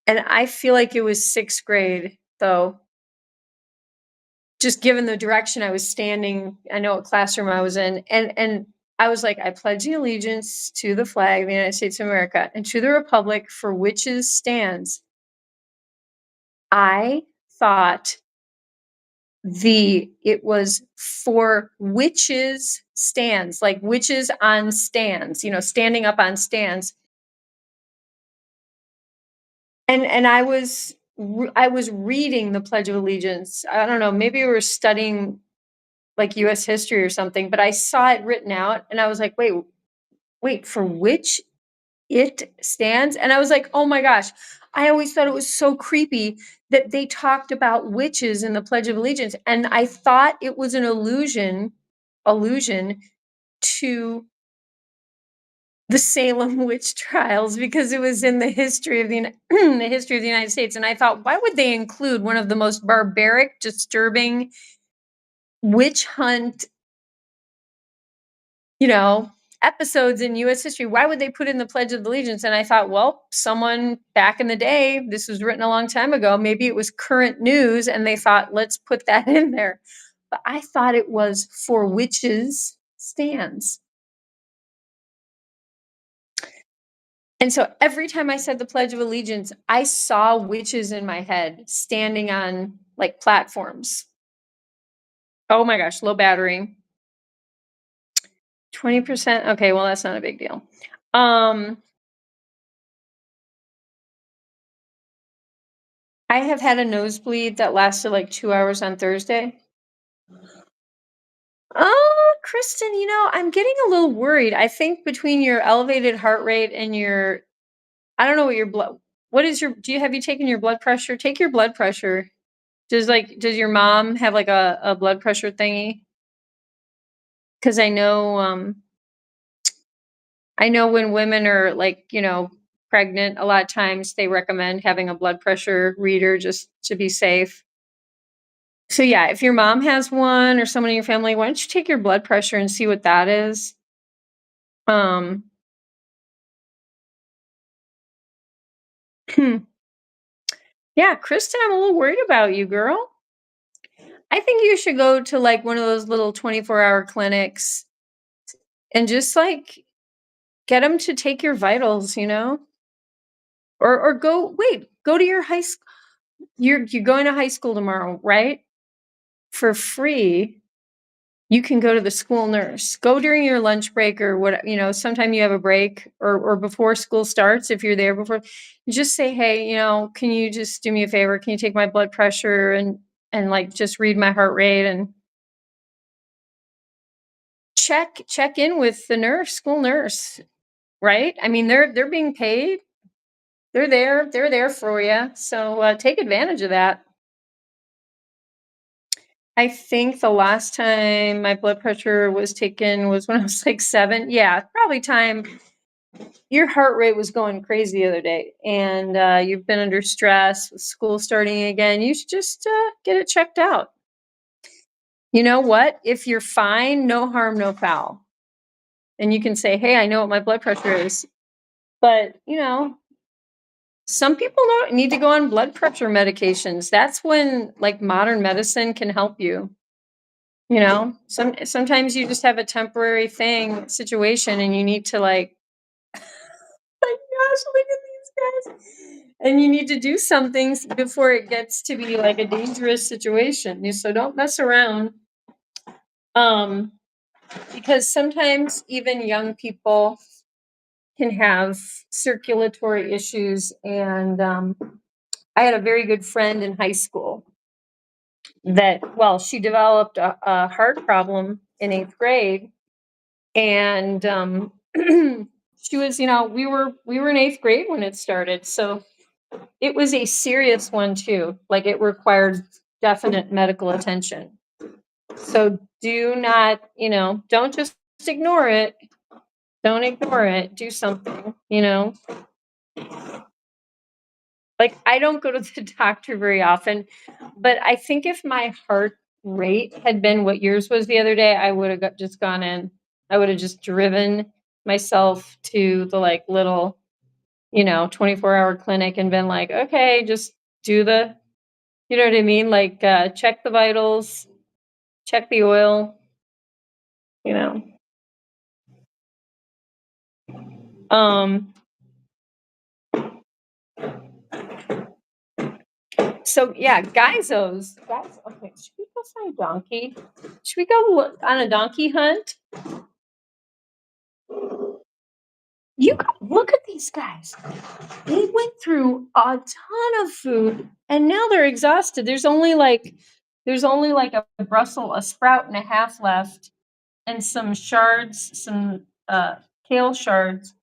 And I feel like it was 6th grade, though. Just given the direction I was standing, I know what classroom I was in. And I was like, I pledge the allegiance to the flag of the United States of America and to the republic for which it stands. I thought it was for witches stands, like witches on stands, standing up on stands. And I was reading the Pledge of Allegiance. I don't know, maybe we were studying like US history or something, but I saw it written out and I was like, wait, for which it stands? And I was like, oh my gosh, I always thought it was so creepy that they talked about witches in the Pledge of Allegiance. And I thought it was an allusion to the Salem witch trials because it was in the history of the history of the United States. And I thought, why would they include one of the most barbaric, disturbing witch hunt, episodes in US history? Why would they put in the Pledge of Allegiance? And I thought, well, someone back in the day, this was written a long time ago, maybe it was current news and they thought, let's put that in there. But I thought it was for witches stands. And so every time I said the Pledge of Allegiance, I saw witches in my head standing on like platforms. Oh my gosh, low battery. 20%. Okay, well, that's not a big deal. I have had a nosebleed that lasted like 2 hours on Thursday. Oh, Kristen, I'm getting a little worried. I think between your elevated heart rate and I don't know what have you taken your blood pressure? Take your blood pressure. Does your mom have like a blood pressure thingy? Because I know when women are like, pregnant, a lot of times they recommend having a blood pressure reader just to be safe. So yeah, if your mom has one or someone in your family, why don't you take your blood pressure and see what that is? Yeah, Kristen, I'm a little worried about you, girl. I think you should go to like one of those little 24-hour clinics and just like get them to take your vitals, or go to your high school. You're going to high school tomorrow, right? For free. you can go to the school nurse. Go during your lunch break or what, sometime you have a break or before school starts, if you're there before, just say, hey, can you just do me a favor? Can you take my blood pressure and like just read my heart rate and check in with the school nurse, right? I mean, they're being paid. They're there for you. So take advantage of that. I think the last time my blood pressure was taken was when I was like 7. Yeah, probably time. Your heart rate was going crazy the other day, and you've been under stress with school starting again. You should just get it checked out. You know what? If you're fine, no harm, no foul. And you can say, hey, I know what my blood pressure is. But, some people don't need to go on blood pressure medications. That's when like modern medicine can help you. Sometimes you just have a temporary situation and you need to like, my gosh, look at these guys. And you need to do some things before it gets to be like a dangerous situation. So don't mess around. Because sometimes even young people can have circulatory issues. And I had a very good friend in high school she developed a heart problem in 8th grade. And she was, we were in 8th grade when it started. So it was a serious one too. Like it required definite medical attention. So do not, don't just ignore it. Don't ignore it. Do something, Like I don't go to the doctor very often, but I think if my heart rate had been what yours was the other day, I would have just gone in. I would have just driven myself to the like little, 24-hour clinic and been like, okay, just do you know what I mean? Like check the vitals, check the oil, Um, So yeah, Guys, okay, should we go find donkey? Should we go look on a donkey hunt? Look at these guys. They went through a ton of food and now they're exhausted. There's only like a sprout and a half left and some shards, some kale shards.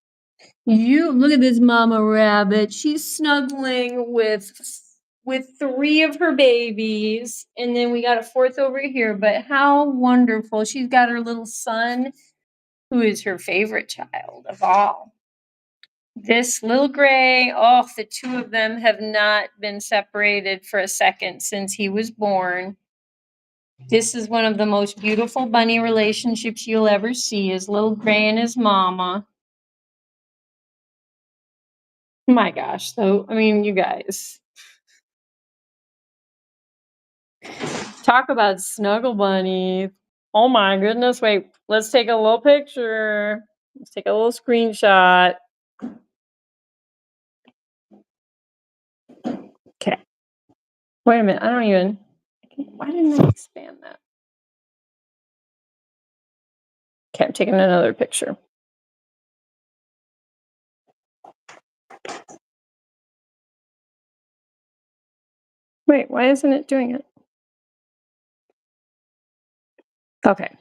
You look at this mama rabbit. She's snuggling with 3 of her babies, and then we got a 4th over here. But how wonderful! She's got her little son, who is her favorite child of all. This little gray. Oh, the 2 of them have not been separated for a second since he was born. This is one of the most beautiful bunny relationships you'll ever see. Is little gray and his mama. My gosh, though, I mean, you guys. Talk about snuggle bunny. Oh my goodness, wait, let's take a little picture. Let's take a little screenshot. Okay. Wait a minute, why didn't I expand that? Okay, I'm taking another picture. Wait, why isn't it doing it? Okay.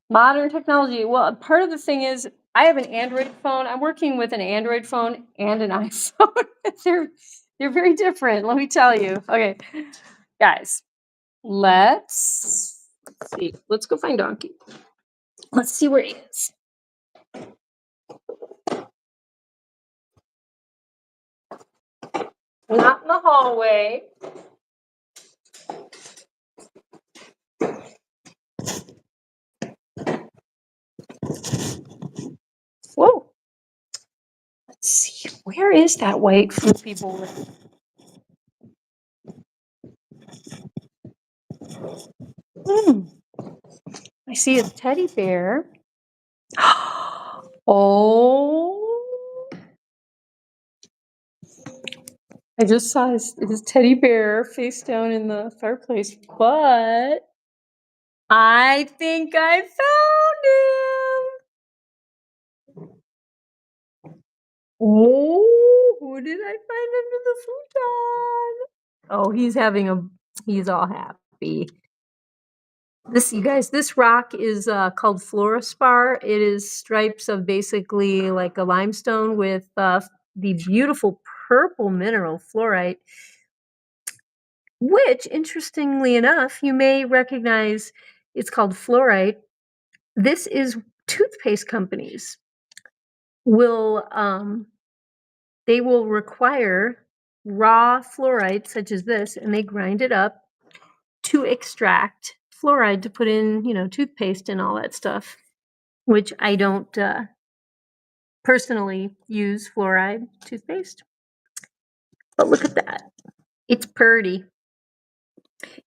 Modern technology. Well, part of the thing is I have an Android phone. I'm working with an Android phone and an iPhone. They're very different, let me tell you. Okay, guys, let's see. Let's go find Donkey. Let's see where he is. Not in the hallway. Whoa. Let's see. Where is that white fluffy boy? I see a teddy bear. Oh. I just saw his teddy bear face down in the fireplace, but I think I found him. Oh, who did I find under the futon? Oh, he's all happy. This, you guys, this rock is called fluorspar. It is stripes of basically like a limestone with the beautiful purple mineral fluorite, which, interestingly enough, you may recognize. It's called fluorite. This is toothpaste companies will they will require raw fluoride such as this, and they grind it up to extract fluoride to put in, toothpaste and all that stuff, which I don't personally use fluoride toothpaste. But look at that. It's pretty.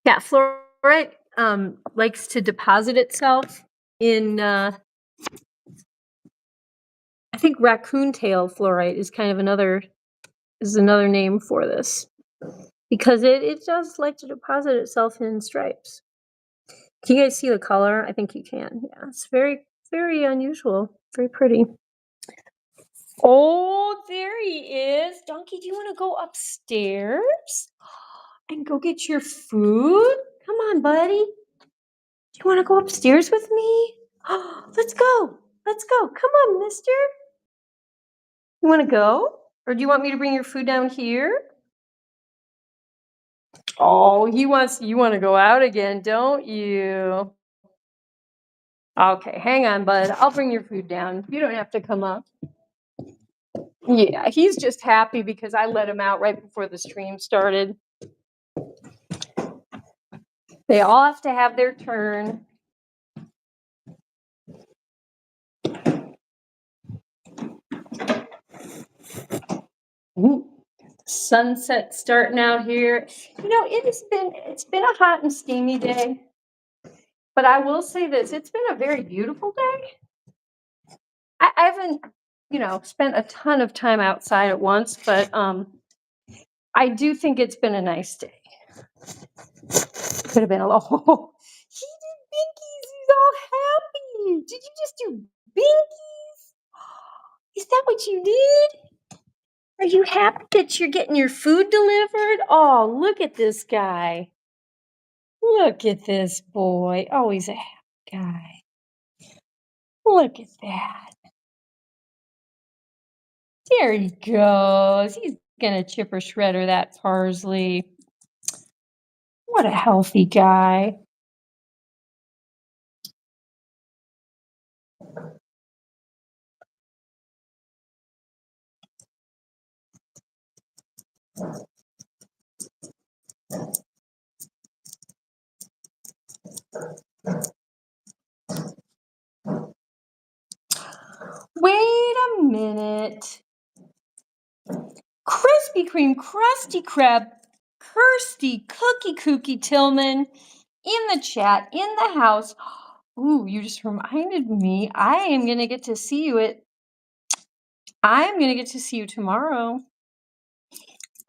Yeah, fluoride likes to deposit itself in, I think raccoon tail fluorite is kind of another name for this, because it does like to deposit itself in stripes. Can you guys see the color? I think you can. Yeah, it's very, very unusual. Very pretty. Oh, there he is. Donkey, do you want to go upstairs and go get your food? Come on, buddy. Do you want to go upstairs with me? Let's go. Let's go. Come on, mister. You want to go? Or do you want me to bring your food down here? Oh, you want to go out again, don't you? Okay, hang on, bud. I'll bring your food down. You don't have to come up. Yeah, he's just happy because I let him out right before the stream started. They all have to have their turn. Ooh, sunset starting out here. It's been a hot and steamy day. But I will say this, it's been a very beautiful day. I haven't, spent a ton of time outside at once, but I do think it's been a nice day. Could have been a little. He did binkies. He's all happy. Did you just do binkies? Is that what you did? Are you happy that you're getting your food delivered? Oh, look at this guy. Look at this boy. Oh, he's a happy guy. Look at that. There he goes. He's gonna chipper shredder that parsley. What a healthy guy. Wait a minute. Krispy Kreme, Krusty Krab, Kirsty, Cookie Kookie Tillman in the chat, in the house. Ooh, you just reminded me. I am gonna get to see you tomorrow.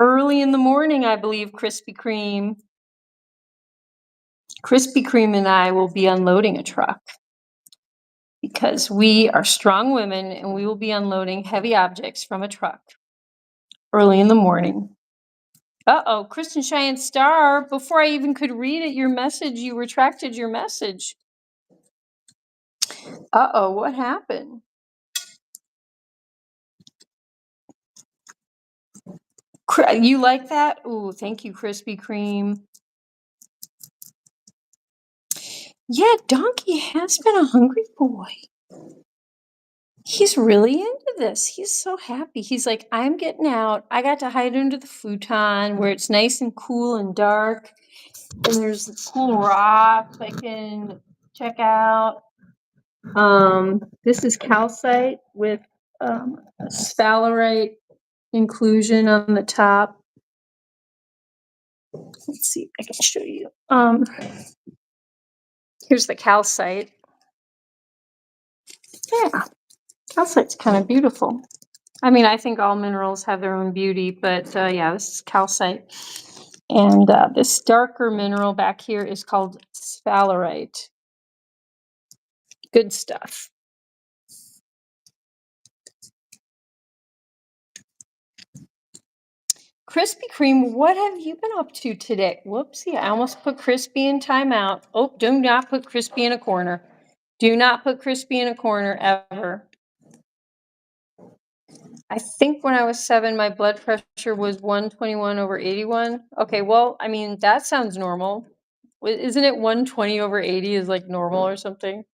Early in the morning, I believe, Krispy Kreme. Krispy Kreme and I will be unloading a truck because we are strong women and we will be unloading heavy objects from a truck early in the morning. Uh-oh, Kristen Cheyenne Star, before I even could read it, your message, you retracted your message. Uh-oh, what happened? You like that? Ooh, thank you, Krispy Kreme. Yeah, Donkey has been a hungry boy. He's really into this. He's so happy. He's like, I'm getting out. I got to hide under the futon where it's nice and cool and dark. And there's the cool rocks I can check out. This is calcite with a sphalerite inclusion on the top. Let's see if I can show you. Here's the calcite. Yeah, calcite's kind of beautiful. I mean, I think all minerals have their own beauty, but yeah, this is calcite. And this darker mineral back here is called sphalerite. Good stuff. Krispy Kreme, what have you been up to today? Whoopsie, I almost put Crispy in timeout. Oh, do not put Crispy in a corner. Do not put Crispy in a corner ever. I think when I was 7, my blood pressure was 121/81. Okay, well, I mean, that sounds normal. Isn't it 120/80 is like normal or something?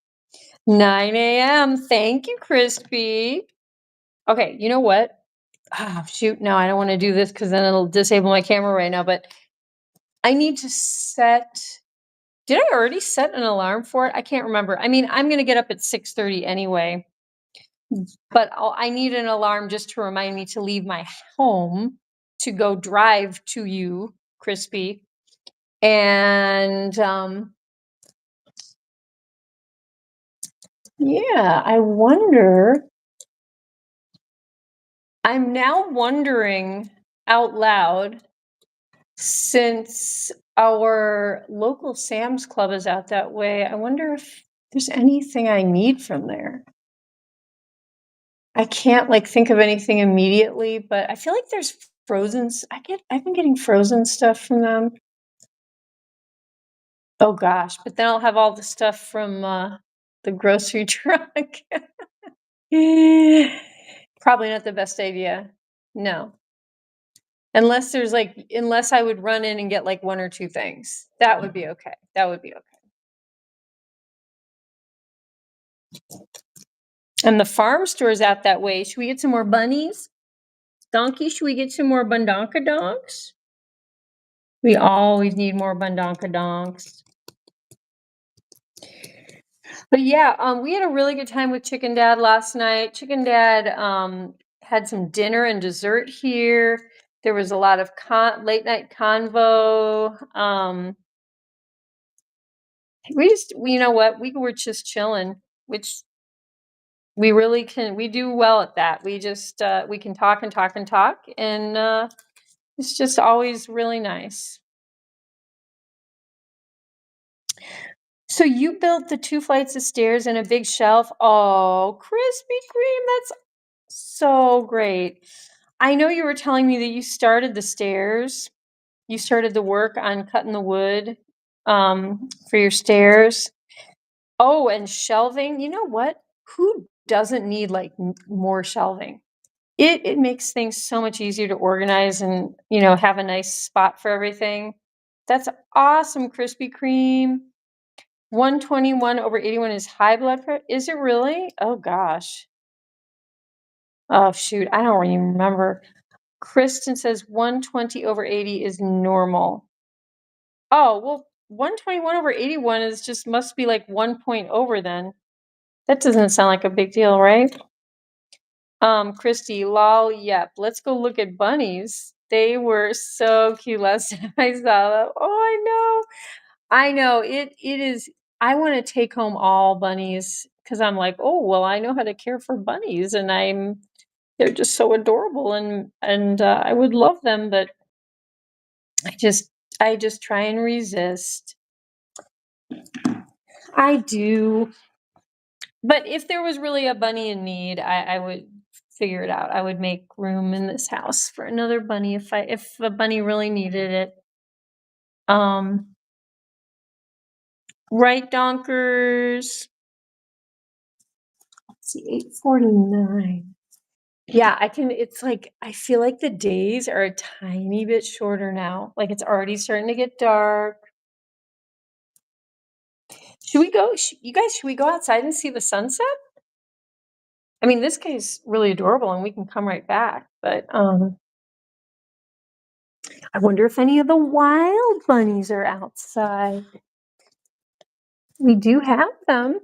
9 a.m. Thank you, Crispy. Okay, you know what? Ah, shoot, no, I don't want to do this because then it'll disable my camera right now, but I need to set. Did I already set an alarm for it? I can't remember. I mean, I'm going to get up at 6:30 anyway, but I need an alarm just to remind me to leave my home to go drive to you, Crispy. And yeah, I'm now wondering out loud, since our local Sam's Club is out that way, I wonder if there's anything I need from there. I can't like think of anything immediately, but I feel like there's I've been getting frozen stuff from them. Oh gosh, but then I'll have all the stuff from the grocery truck. Probably not the best idea. No. Unless I would run in and get like 1 or 2 things. That would be okay. That would be okay. And the farm store's out that way. Should we get some more bunnies? Donkey, should we get some more bundonkadonks? We always need more bundonkadonks. But yeah, we had a really good time with Chicken Dad last night. Chicken Dad had some dinner and dessert here. There was a lot of late night convo. You know what? We were just chilling, which we really can. We do well at that. We just we can talk and talk and talk, and it's just always really nice. So you built the 2 flights of stairs and a big shelf. Oh, Krispy Kreme, that's so great. I know you were telling me that you started the stairs. You started the work on cutting the wood for your stairs. Oh, and shelving. You know what? Who doesn't need like more shelving? It makes things so much easier to organize and, have a nice spot for everything. That's awesome, Krispy Kreme. 121/81 is high blood pressure. Is it really? Oh gosh. Oh shoot, I don't even remember. Kristen says 120/80 is normal. Oh, well, 121/81 is just must be like 1 point over then. That doesn't sound like a big deal, right? Christy, lol, yep. Let's go look at bunnies. They were so cute last time I saw them. Oh, I know. It is. I want to take home all bunnies because I'm like, oh well, I know how to care for bunnies, and they're just so adorable, and I would love them, but I just try and resist. I do. But if there was really a bunny in need, I would figure it out. I would make room in this house for another bunny if a bunny really needed it. Right, Donkers. Let's see, 8:49. Yeah, it's like I feel like the days are a tiny bit shorter now. Like it's already starting to get dark. Should we go? You guys, should we go outside and see the sunset? I mean, this guy's really adorable, and we can come right back. But I wonder if any of the wild bunnies are outside. We do have them.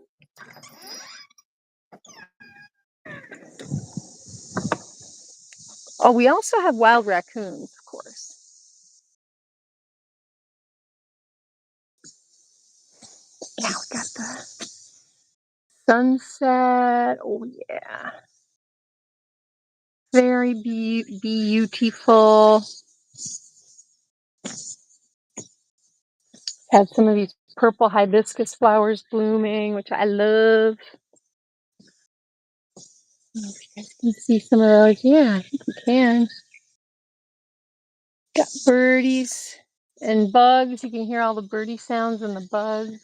Oh, we also have wild raccoons, of course. Yeah, we got the sunset. Oh, yeah. Very beautiful. Had some of these purple hibiscus flowers blooming, which I love. I don't know if you guys can see some of those. Yeah, I think you can. Got birdies and bugs. You can hear all the birdie sounds and the bugs.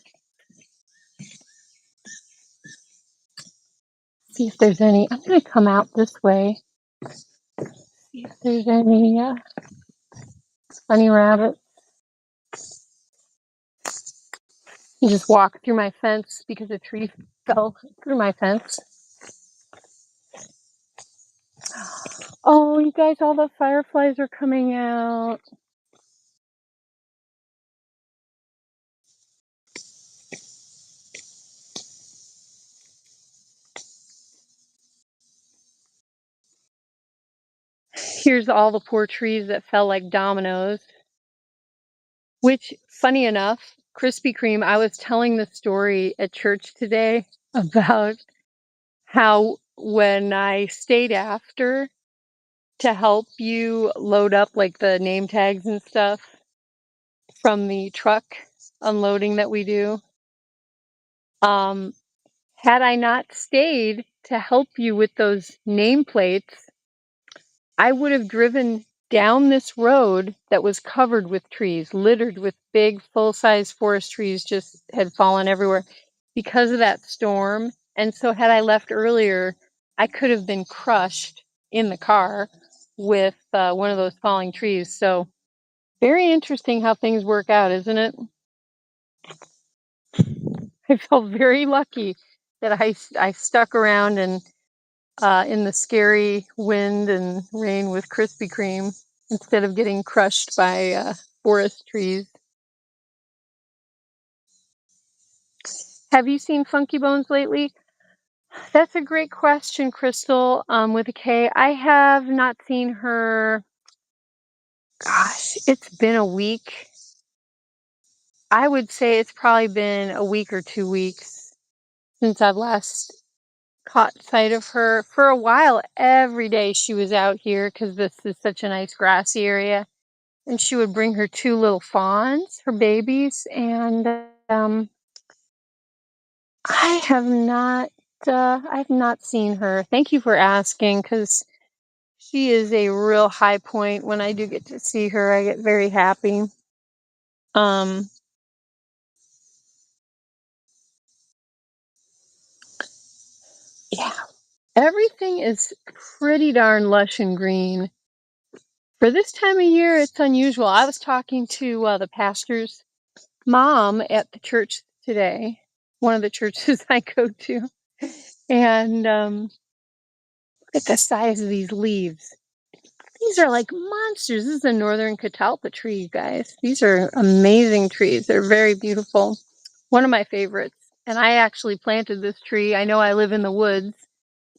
See if there's any. I'm going to come out this way. See if there's any bunny rabbits. You just walk through my fence because a tree fell through my fence. Oh, you guys, all the fireflies are coming out. Here's all the poor trees that fell like dominoes. Which, funny enough, Krispy Kreme, I was telling the story at church today about how when I stayed after to help you load up like the name tags and stuff from the truck unloading that we do, had I not stayed to help you with those nameplates, I would have driven down this road that was covered with trees, littered with big full-size forest trees, just had fallen everywhere because of that storm. And so had I left earlier, I could have been crushed in the car with one of those falling trees. So very interesting how things work out, isn't it? I felt very lucky that I stuck around and in the scary wind and rain with Krispy Kreme instead of getting crushed by forest trees. Have you seen Funky Bones lately? That's a great question, Crystal, with a K. I have not seen her. Gosh, it's been a week. I would say it's probably been a week or 2 weeks since I've last caught sight of her. For a while, every day she was out here because this is such a nice grassy area. And she would bring her 2 little fawns, her babies, and I have not seen her. Thank you for asking, because she is a real high point. When I do get to see her, I get very happy. Yeah, everything is pretty darn lush and green. For this time of year, it's unusual. I was talking to the pastor's mom at the church today, one of the churches I go to, and look at the size of these leaves. These are like monsters. This is a northern catalpa tree, you guys. These are amazing trees. They're very beautiful. One of my favorites. And I actually planted this tree. I know I live in the woods.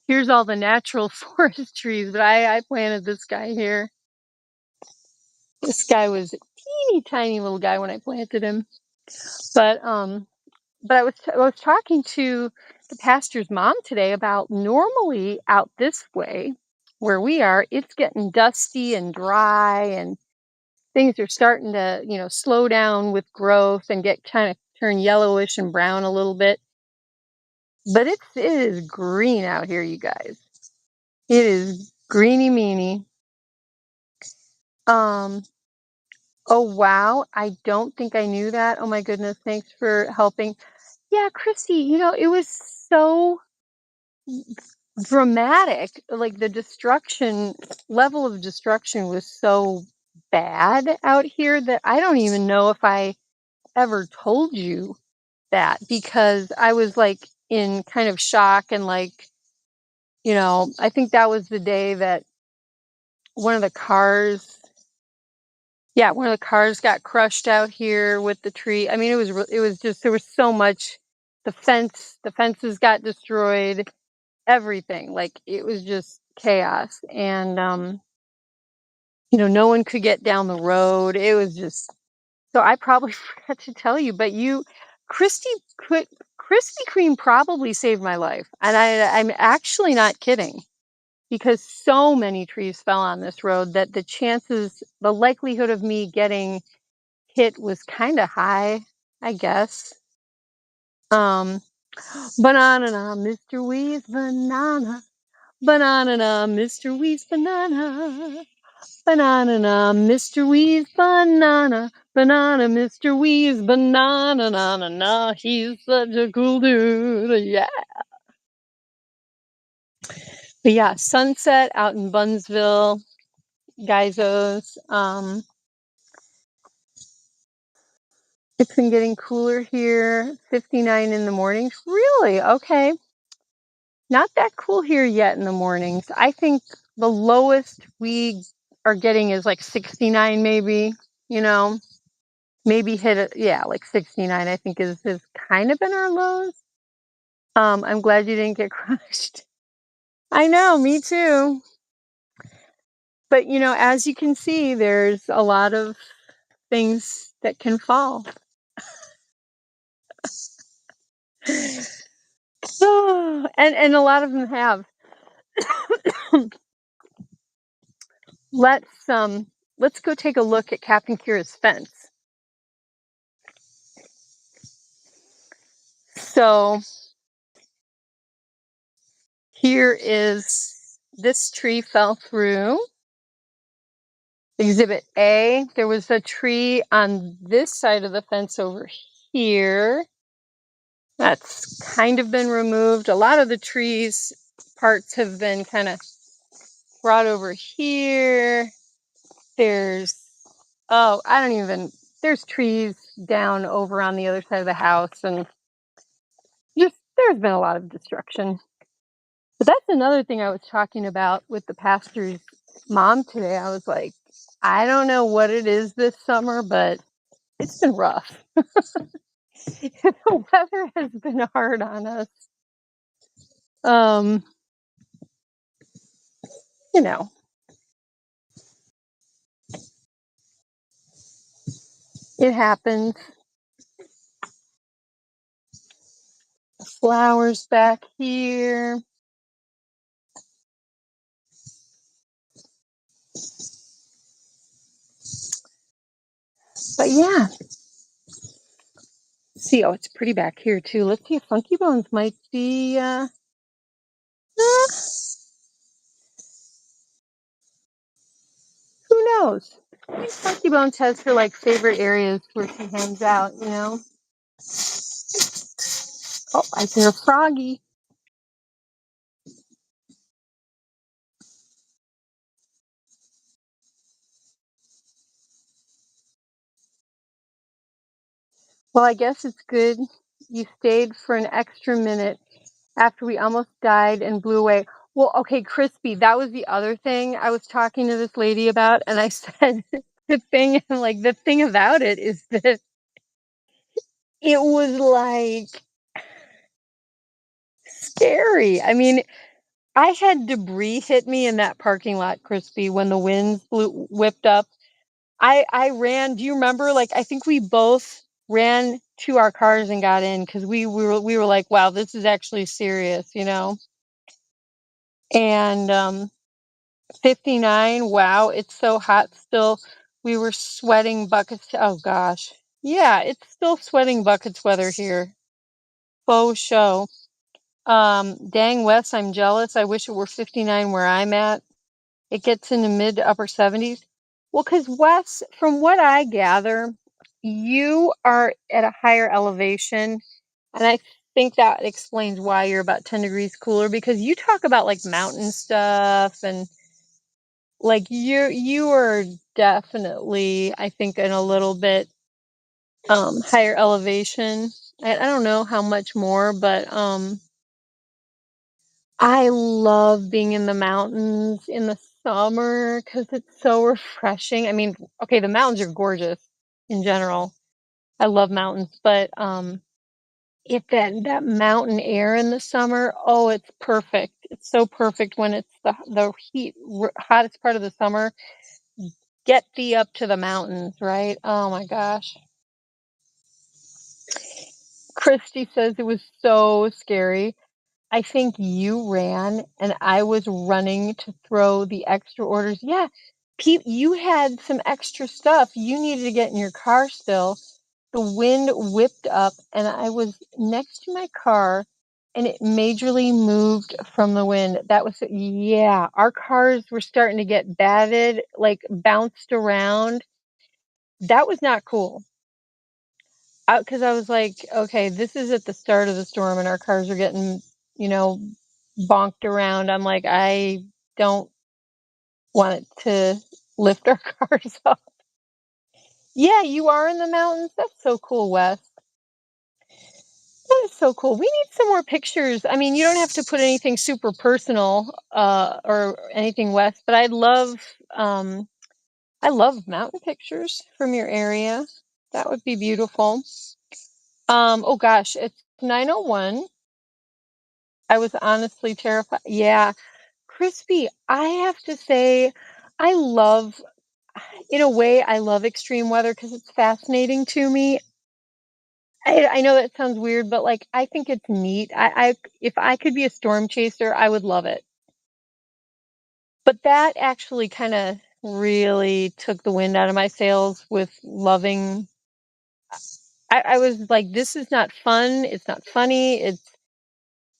Here's all the natural forest trees, but I planted this guy here. This guy was a teeny tiny little guy when I planted him. But I was talking to the pastor's mom today about normally out this way where we are, it's getting dusty and dry and things are starting to, slow down with growth and get kind of turn yellowish and brown a little bit. But it is green out here, you guys. It is greeny meany. Oh wow, I don't think I knew that. Oh my goodness, thanks for helping. Yeah, Christy, it was so dramatic. Like the level of destruction was so bad out here that I don't even know if I ever told you that, because I was like in kind of shock and I think that was the day that one of the cars got crushed out here with the tree. I mean, it was just, there was so much. The fences got destroyed, everything. Like it was just chaos. And no one could get down the road. It was just, so I probably forgot to tell you, but Krispy Kreme probably saved my life. And I'm actually not kidding, because so many trees fell on this road that the likelihood of me getting hit was kind of high. I guess. Banana, Mr. Wee's banana. Banana, Mr. Wee's banana. Banana, Mr. Wee's banana. Banana, Mr. Wee's banana. Na na na. He's such a cool dude. Yeah. But yeah, sunset out in Bunzville, Geizos. It's been getting cooler here. 59 in the mornings. Really? Okay. Not that cool here yet in the mornings. I think the lowest we are getting is like 69 maybe, you know. Maybe hit it, yeah, like 69 I think is kind of been our lows. I'm glad you didn't get crushed. I know, me too. But you know, as you can see, there's a lot of things that can fall. And a lot of them have. Let's go take a look at Captain Kira's fence. So here is this tree fell through. Exhibit A, there was a tree on this side of the fence over here. That's kind of been removed. A lot of the trees parts have been kind of brought over here. There's, there's trees down over on the other side of the house, and just there's been a lot of destruction. But that's another thing I was talking about with the pastor's mom today. I was like, I don't know what it is this summer, but it's been rough. The weather has been hard on us. You know, it happens. Flowers back here. But yeah. See, oh, it's pretty back here too. Let's see if Funky Bones might be who knows? I think Funky Bones has her like favorite areas where she hangs out, you know. Oh, I hear a froggy. Well, I guess it's good you stayed for an extra minute after we almost died and blew away. Well, okay, Crispy, that was the other thing I was talking to this lady about, and I said the thing about it is that it was like scary. I mean, I had debris hit me in that parking lot, Crispy, when the winds whipped up. I ran. Do you remember? Like, I think we both ran to our cars and got in because we were like, wow, this is actually serious, you know. And 59, wow, it's so hot still. We were sweating buckets. Oh gosh, yeah, it's still sweating buckets weather here. Faux show. Dang Wes, I'm jealous. I wish it were 59 where I'm at. It gets in the mid to upper 70s. Well, because Wes, from what I gather, you are at a higher elevation, and I think that explains why you're about 10 degrees cooler, because you talk about like mountain stuff, and like you are definitely, I think, in a little bit higher elevation. I don't know how much more, but I love being in the mountains in the summer because it's so refreshing. I mean, okay, the mountains are gorgeous in general. I love mountains, but if that mountain air in the summer, oh, it's perfect. It's so perfect when it's the hottest part of the summer. Get thee up to the mountains, right? Oh my gosh. Christy says it was so scary. I think you ran and I was running to throw the extra orders. Yeah, Pete, you had some extra stuff you needed to get in your car still. the wind whipped up and I was next to my car and it majorly moved from the wind. That was, yeah, our cars were starting to get batted, like bounced around. That was not cool. Because I was like, okay, this is at the start of the storm and our cars are getting, you know, bonked around. I'm like, I don't want it to lift our cars up. Yeah, you are in the mountains. That's so cool, Wes. That is so cool. We need some more pictures. I mean, you don't have to put anything super personal, or anything, Wes, but I love mountain pictures from your area. That would be beautiful. Oh gosh, it's 9:01. I was honestly terrified. Yeah, Crispy, I have to say, I love, in a way, I love extreme weather because it's fascinating to me. I know that sounds weird, but like I think it's neat. If I could be a storm chaser, I would love it. But that actually kind of really took the wind out of my sails with loving. I was like, this is not fun. It's not funny.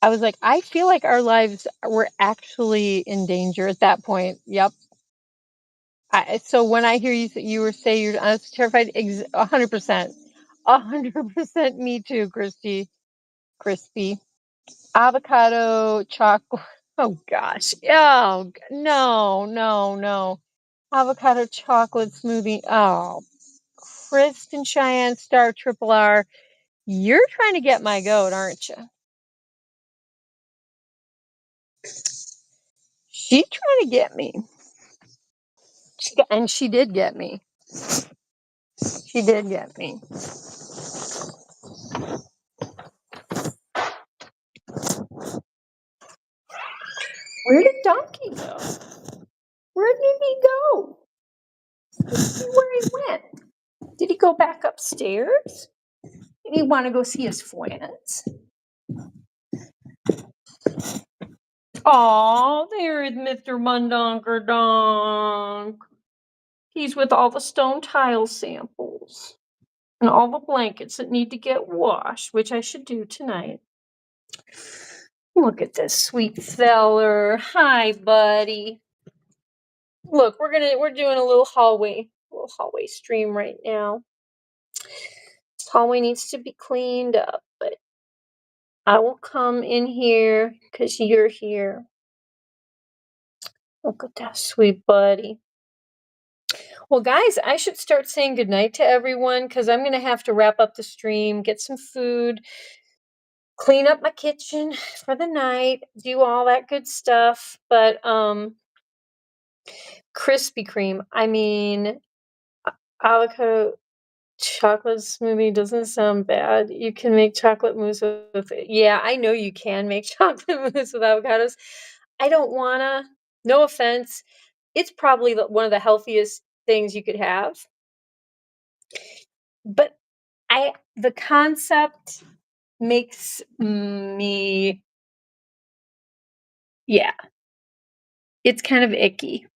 I was like, I feel like our lives were actually in danger at that point. Yep. So when I hear you were say you're honestly terrified, 100%, 100% me too, Crispy. Avocado chocolate. Oh gosh. Oh no, no, no. Avocado chocolate smoothie. Oh, Kristen Cheyenne Star Triple R. You're trying to get my goat, aren't you? She's trying to get me. And she did get me. She did get me. Where did Donkey go? Where did he go? Let's see where he went. Did he go back upstairs? Did he want to go see his friends? Oh, there is Mr. Mundunkerdonk. He's with all the stone tile samples and all the blankets that need to get washed, which I should do tonight. Look at this sweet feller. Hi, buddy. Look, we're doing a little hallway stream right now. This hallway needs to be cleaned up, but I will come in here because you're here. Look at that sweet buddy. Well, guys, I should start saying goodnight to everyone because I'm going to have to wrap up the stream, get some food, clean up my kitchen for the night, do all that good stuff. But Krispy Kreme, I mean, avocado chocolate smoothie doesn't sound bad. You can make chocolate mousse with it. Yeah, I know you can make chocolate mousse with avocados. I don't wanna. No offense. It's probably one of the healthiest things you could have. But the concept makes me, yeah, it's kind of icky.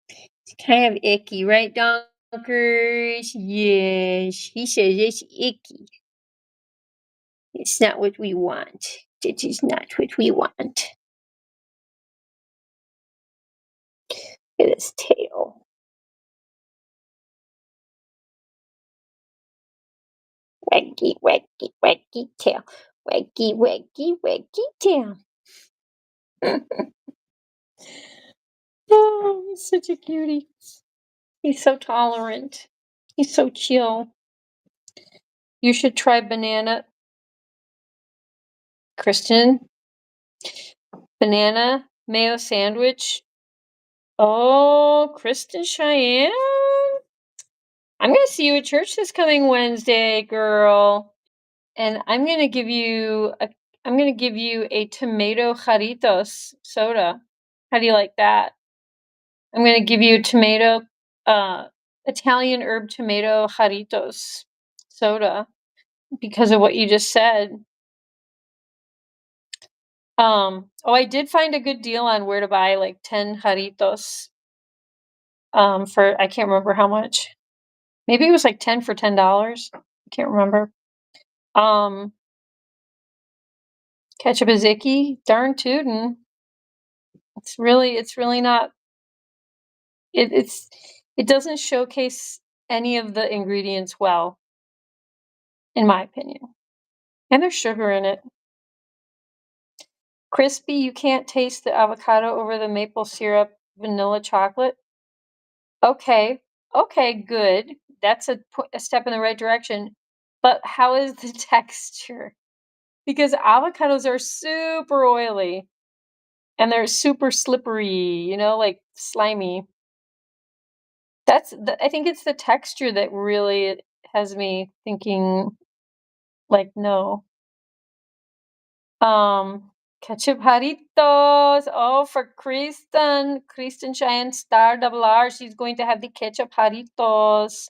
It's kind of icky, right, Donkers? Yes, he says it's icky. It's not what we want. It is not what we want. Look at his tail. Waggy, waggy, waggy tail. Waggy, waggy, waggy tail. Oh, he's such a cutie. He's so tolerant. He's so chill. You should try banana. Kristen, banana mayo sandwich. Oh, Kristen Cheyenne. I'm going to see you at church this coming Wednesday, girl. And I'm going to give you a tomato jarritos soda. How do you like that? I'm going to give you a tomato Italian herb tomato jarritos soda because of what you just said. Oh, I did find a good deal on where to buy like 10 jarritos for I can't remember how much. Maybe it was like 10 for $10. I can't remember. Ketchup is icky. Darn tootin'. It's really not. It doesn't showcase any of the ingredients well, in my opinion. And there's sugar in it. Crispy, you can't taste the avocado over the maple syrup vanilla chocolate. Okay. Okay, good. That's a step in the right direction. But how is the texture? Because avocados are super oily and they're super slippery, like slimy. I think it's the texture that really has me thinking like no. Ketchup Jarritos. Oh, for Kristen Cheyenne Star Double R. She's going to have the ketchup Jarritos.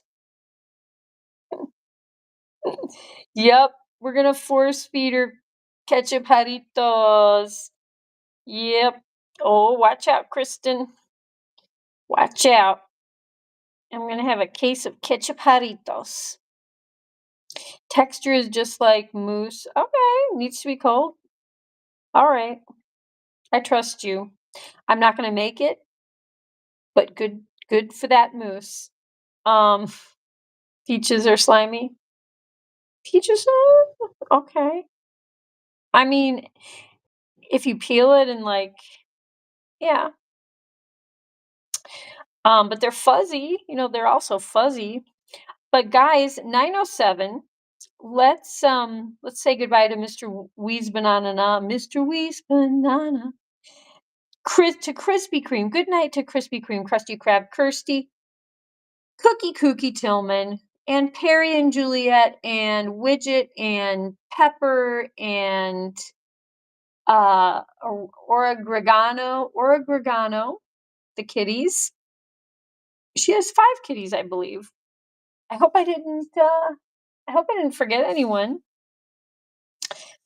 Yep, we're gonna force feed her ketchup Jarritos. Yep. Oh, watch out, Kristen. Watch out. I'm gonna have a case of ketchup Jarritos. Texture is just like mousse. Okay, needs to be cold. All right. I trust you. I'm not gonna make it, but good for that mousse. Um, peaches are slimy. Peaches are okay. I mean, if you peel it and yeah. But they're fuzzy. They're also fuzzy. But guys, 9:07. Let's say goodbye to Mr. Weeze Banana, Mr. Weeze Banana. To Krispy Kreme. Good night to Krispy Kreme, Krusty Krab, Kirsty, Cookie Kookie Tillman, and Perry and Juliet and Widget and Pepper and Ora Gregano, the kitties. She has 5 kitties, I believe. I hope I didn't forget anyone.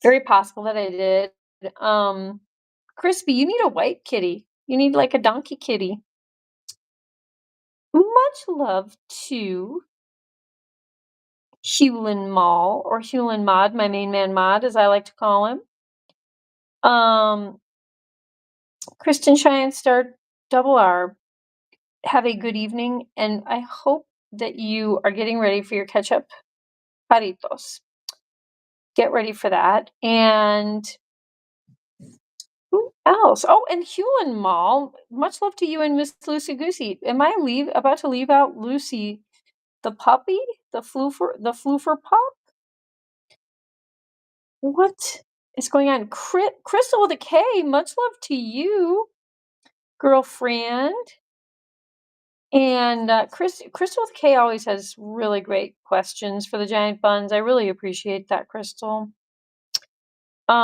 Very possible that I did. Crispy, you need a white kitty. You need like a donkey kitty. Much love to Hewlin Mall or Hewlin Mod, my main man Mod, as I like to call him. Kristen Cheyenne Star Double R. Have a good evening, and I hope that you are getting ready for your ketchup Jarritos. Get ready for that. And who else? Oh, and Hewlin Mall. Much love to you and Miss Lucy Goosey. Am I about to leave out Lucy, the puppy, the floofer pup? What is going on? Crystal with a K. Much love to you, girlfriend. And Crystal with K always has really great questions for the giant buns. I really appreciate that, Crystal. Did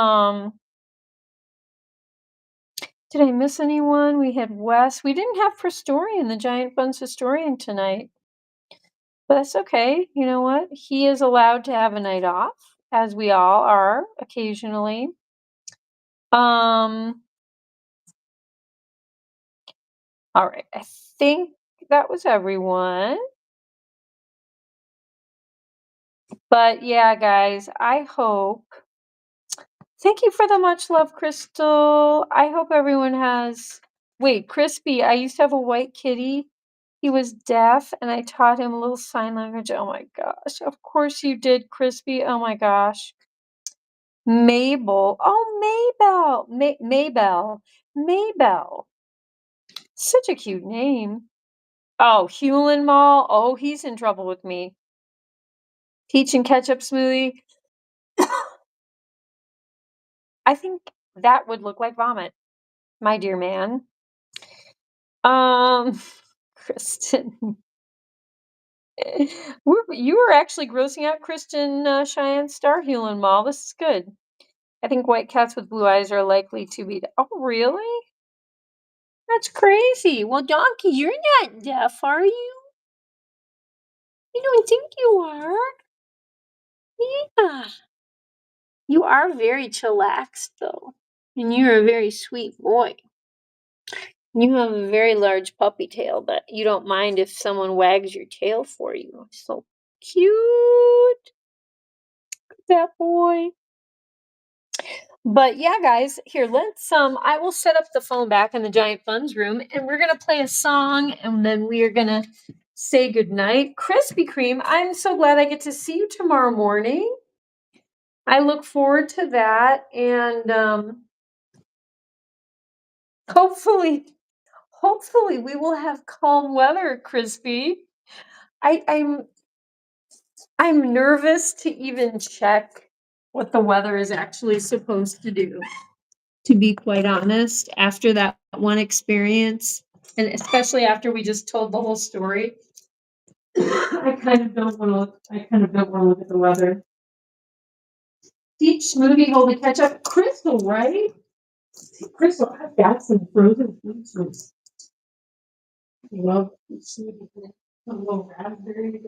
I miss anyone? We had Wes. We didn't have Historian, the giant buns historian tonight. But that's okay. You know what? He is allowed to have a night off, as we all are occasionally. All right. I think that was everyone. But yeah, guys, I hope. Thank you for the much love, Crystal. I hope everyone has. Wait, Crispy, I used to have a white kitty. He was deaf, and I taught him a little sign language. Oh my gosh. Of course you did, Crispy. Oh my gosh. Mabel. Oh, Mabel. Maybell. Maybell. Such a cute name. Oh, Hewlin Mall. Oh, he's in trouble with me. Peach and ketchup smoothie. I think that would look like vomit, my dear man. Kristen. You were actually grossing out Kristen Cheyenne Star Hewlin Mall. This is good. I think white cats with blue eyes are likely to be. Oh, really? That's crazy. Well, Donkey, you're not deaf, are you? You don't think you are? Yeah. You are very chillaxed, though. And you're a very sweet boy. You have a very large puppy tail, but you don't mind if someone wags your tail for you. So cute. That boy. But yeah, guys, here, let's I will set up the phone back in the giant funds room and we're gonna play a song and then we are gonna say goodnight. Krispy Kreme, I'm so glad I get to see you tomorrow morning. I look forward to that, and hopefully we will have calm weather, Crispy. I'm nervous to even check what the weather is actually supposed to do, to be quite honest, after that one experience, and especially after we just told the whole story. I kind of don't want to look at the weather. Each smoothie hold to catch up. Crystal, right? Crystal, I've got some frozen food source. I love smoothie. A little raspberry.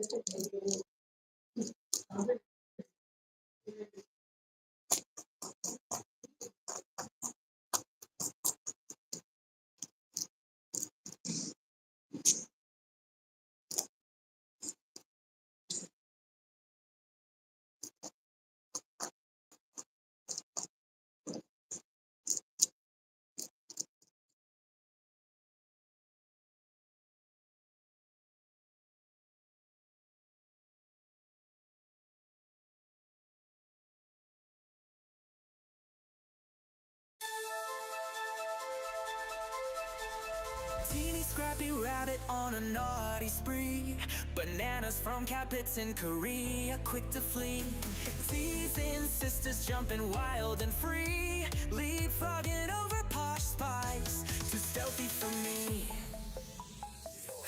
Teeny scrappy rabbit on a naughty spree. Bananas from Capits in Korea, quick to flee. Seasoned sisters jumping wild and free. Leapfrogging over Posh spice, too stealthy for me.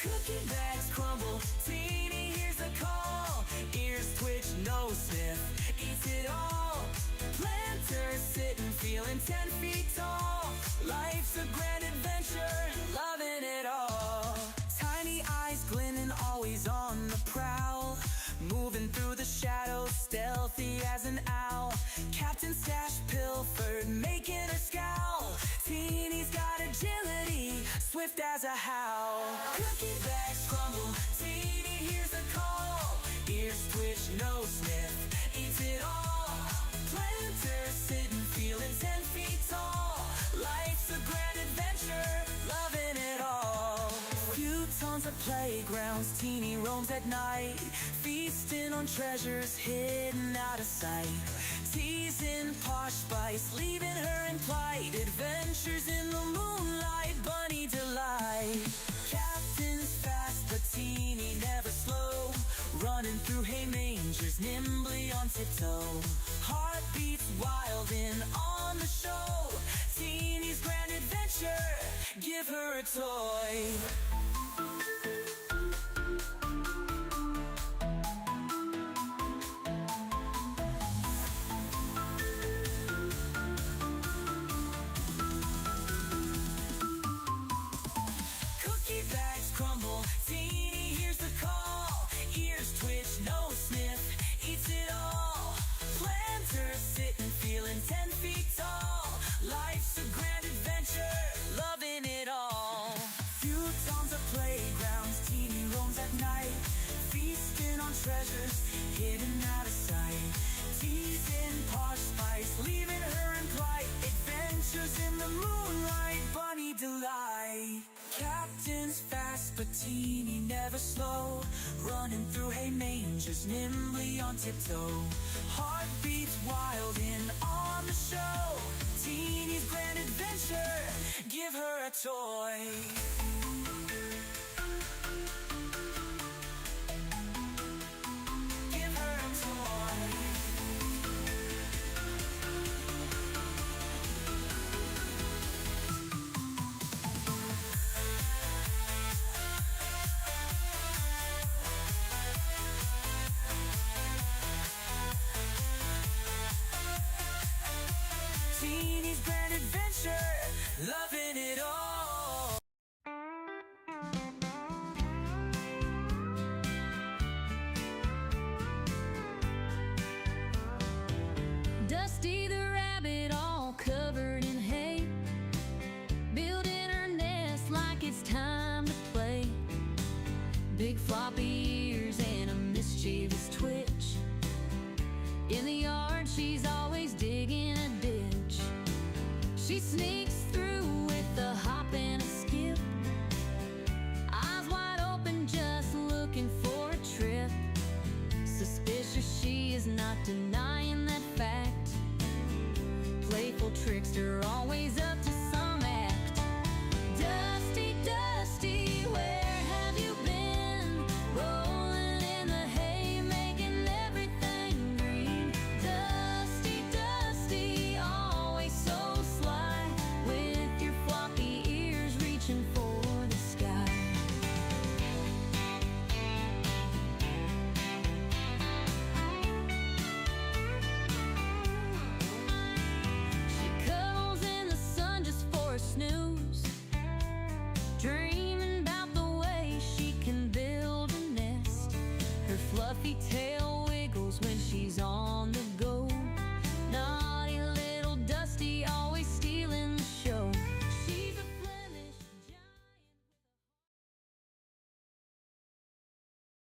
Cookie bags crumble, Teeny hears a call. Ears twitch, nose sniff, eats it all. Planters sitting, feeling 10 feet tall. Life's a grand adventure, loving it all. Tiny eyes glinting, always on the prowl. Moving through the shadows, stealthy as an owl. Captain Stash pilfered, making her scowl. Teeny's got agility, swift as a howl. Cookie bags crumble, Teeny hears the call. Ears twitch, nose sniff, eats it all. Planters sitting, feeling 10 feet tall. Life's a grand adventure, loving it all. Few tons of playgrounds, Teeny roams at night. Feasting on treasures hidden out of sight. Teasing Posh spice, leaving her in plight. Adventures in the moonlight, bunny delight. Captain's fast, but Teeny never slow. Running through hay mangers, nimbly on tiptoe. Heartbeats wild and on the show. Teeny's grand adventure, give her a toy. Cookie bags crumble, Teeny hears the call. Ears twitch, nose sniff, eats it all. Planters sitting, feeling 10 feet tall. Life's a grand adventure, loving it all. Few tons of playgrounds, Teeny roams at night. Feasting on treasures, hidden out of sight. Teasing Posh spice, leaving her in plight. Adventures in the moonlight, bunny delight. Captain's fast, but Teeny never slow. Running through hay mangers, nimbly on tiptoe. Heartbeats wild and on the show. Teeny's grand adventure, give her a toy. Give her a toy. Teeny's grand adventure, loving it all. backyard, she's always digging a ditch. She sneaks through with a hop and a skip, eyes wide open, just looking for a trip. Suspicious, she is not denying that fact. Playful trickster, always up to some act. Dusty, Dusty, where have you been? Rolling in the hay, making everything green. Dusty, Dusty, always so sly, with your floppy ears reaching for the sky. She cuddles in the sun just for a snooze, dreaming about the way she can build a nest. Her fluffy tail wiggles when she's on the go.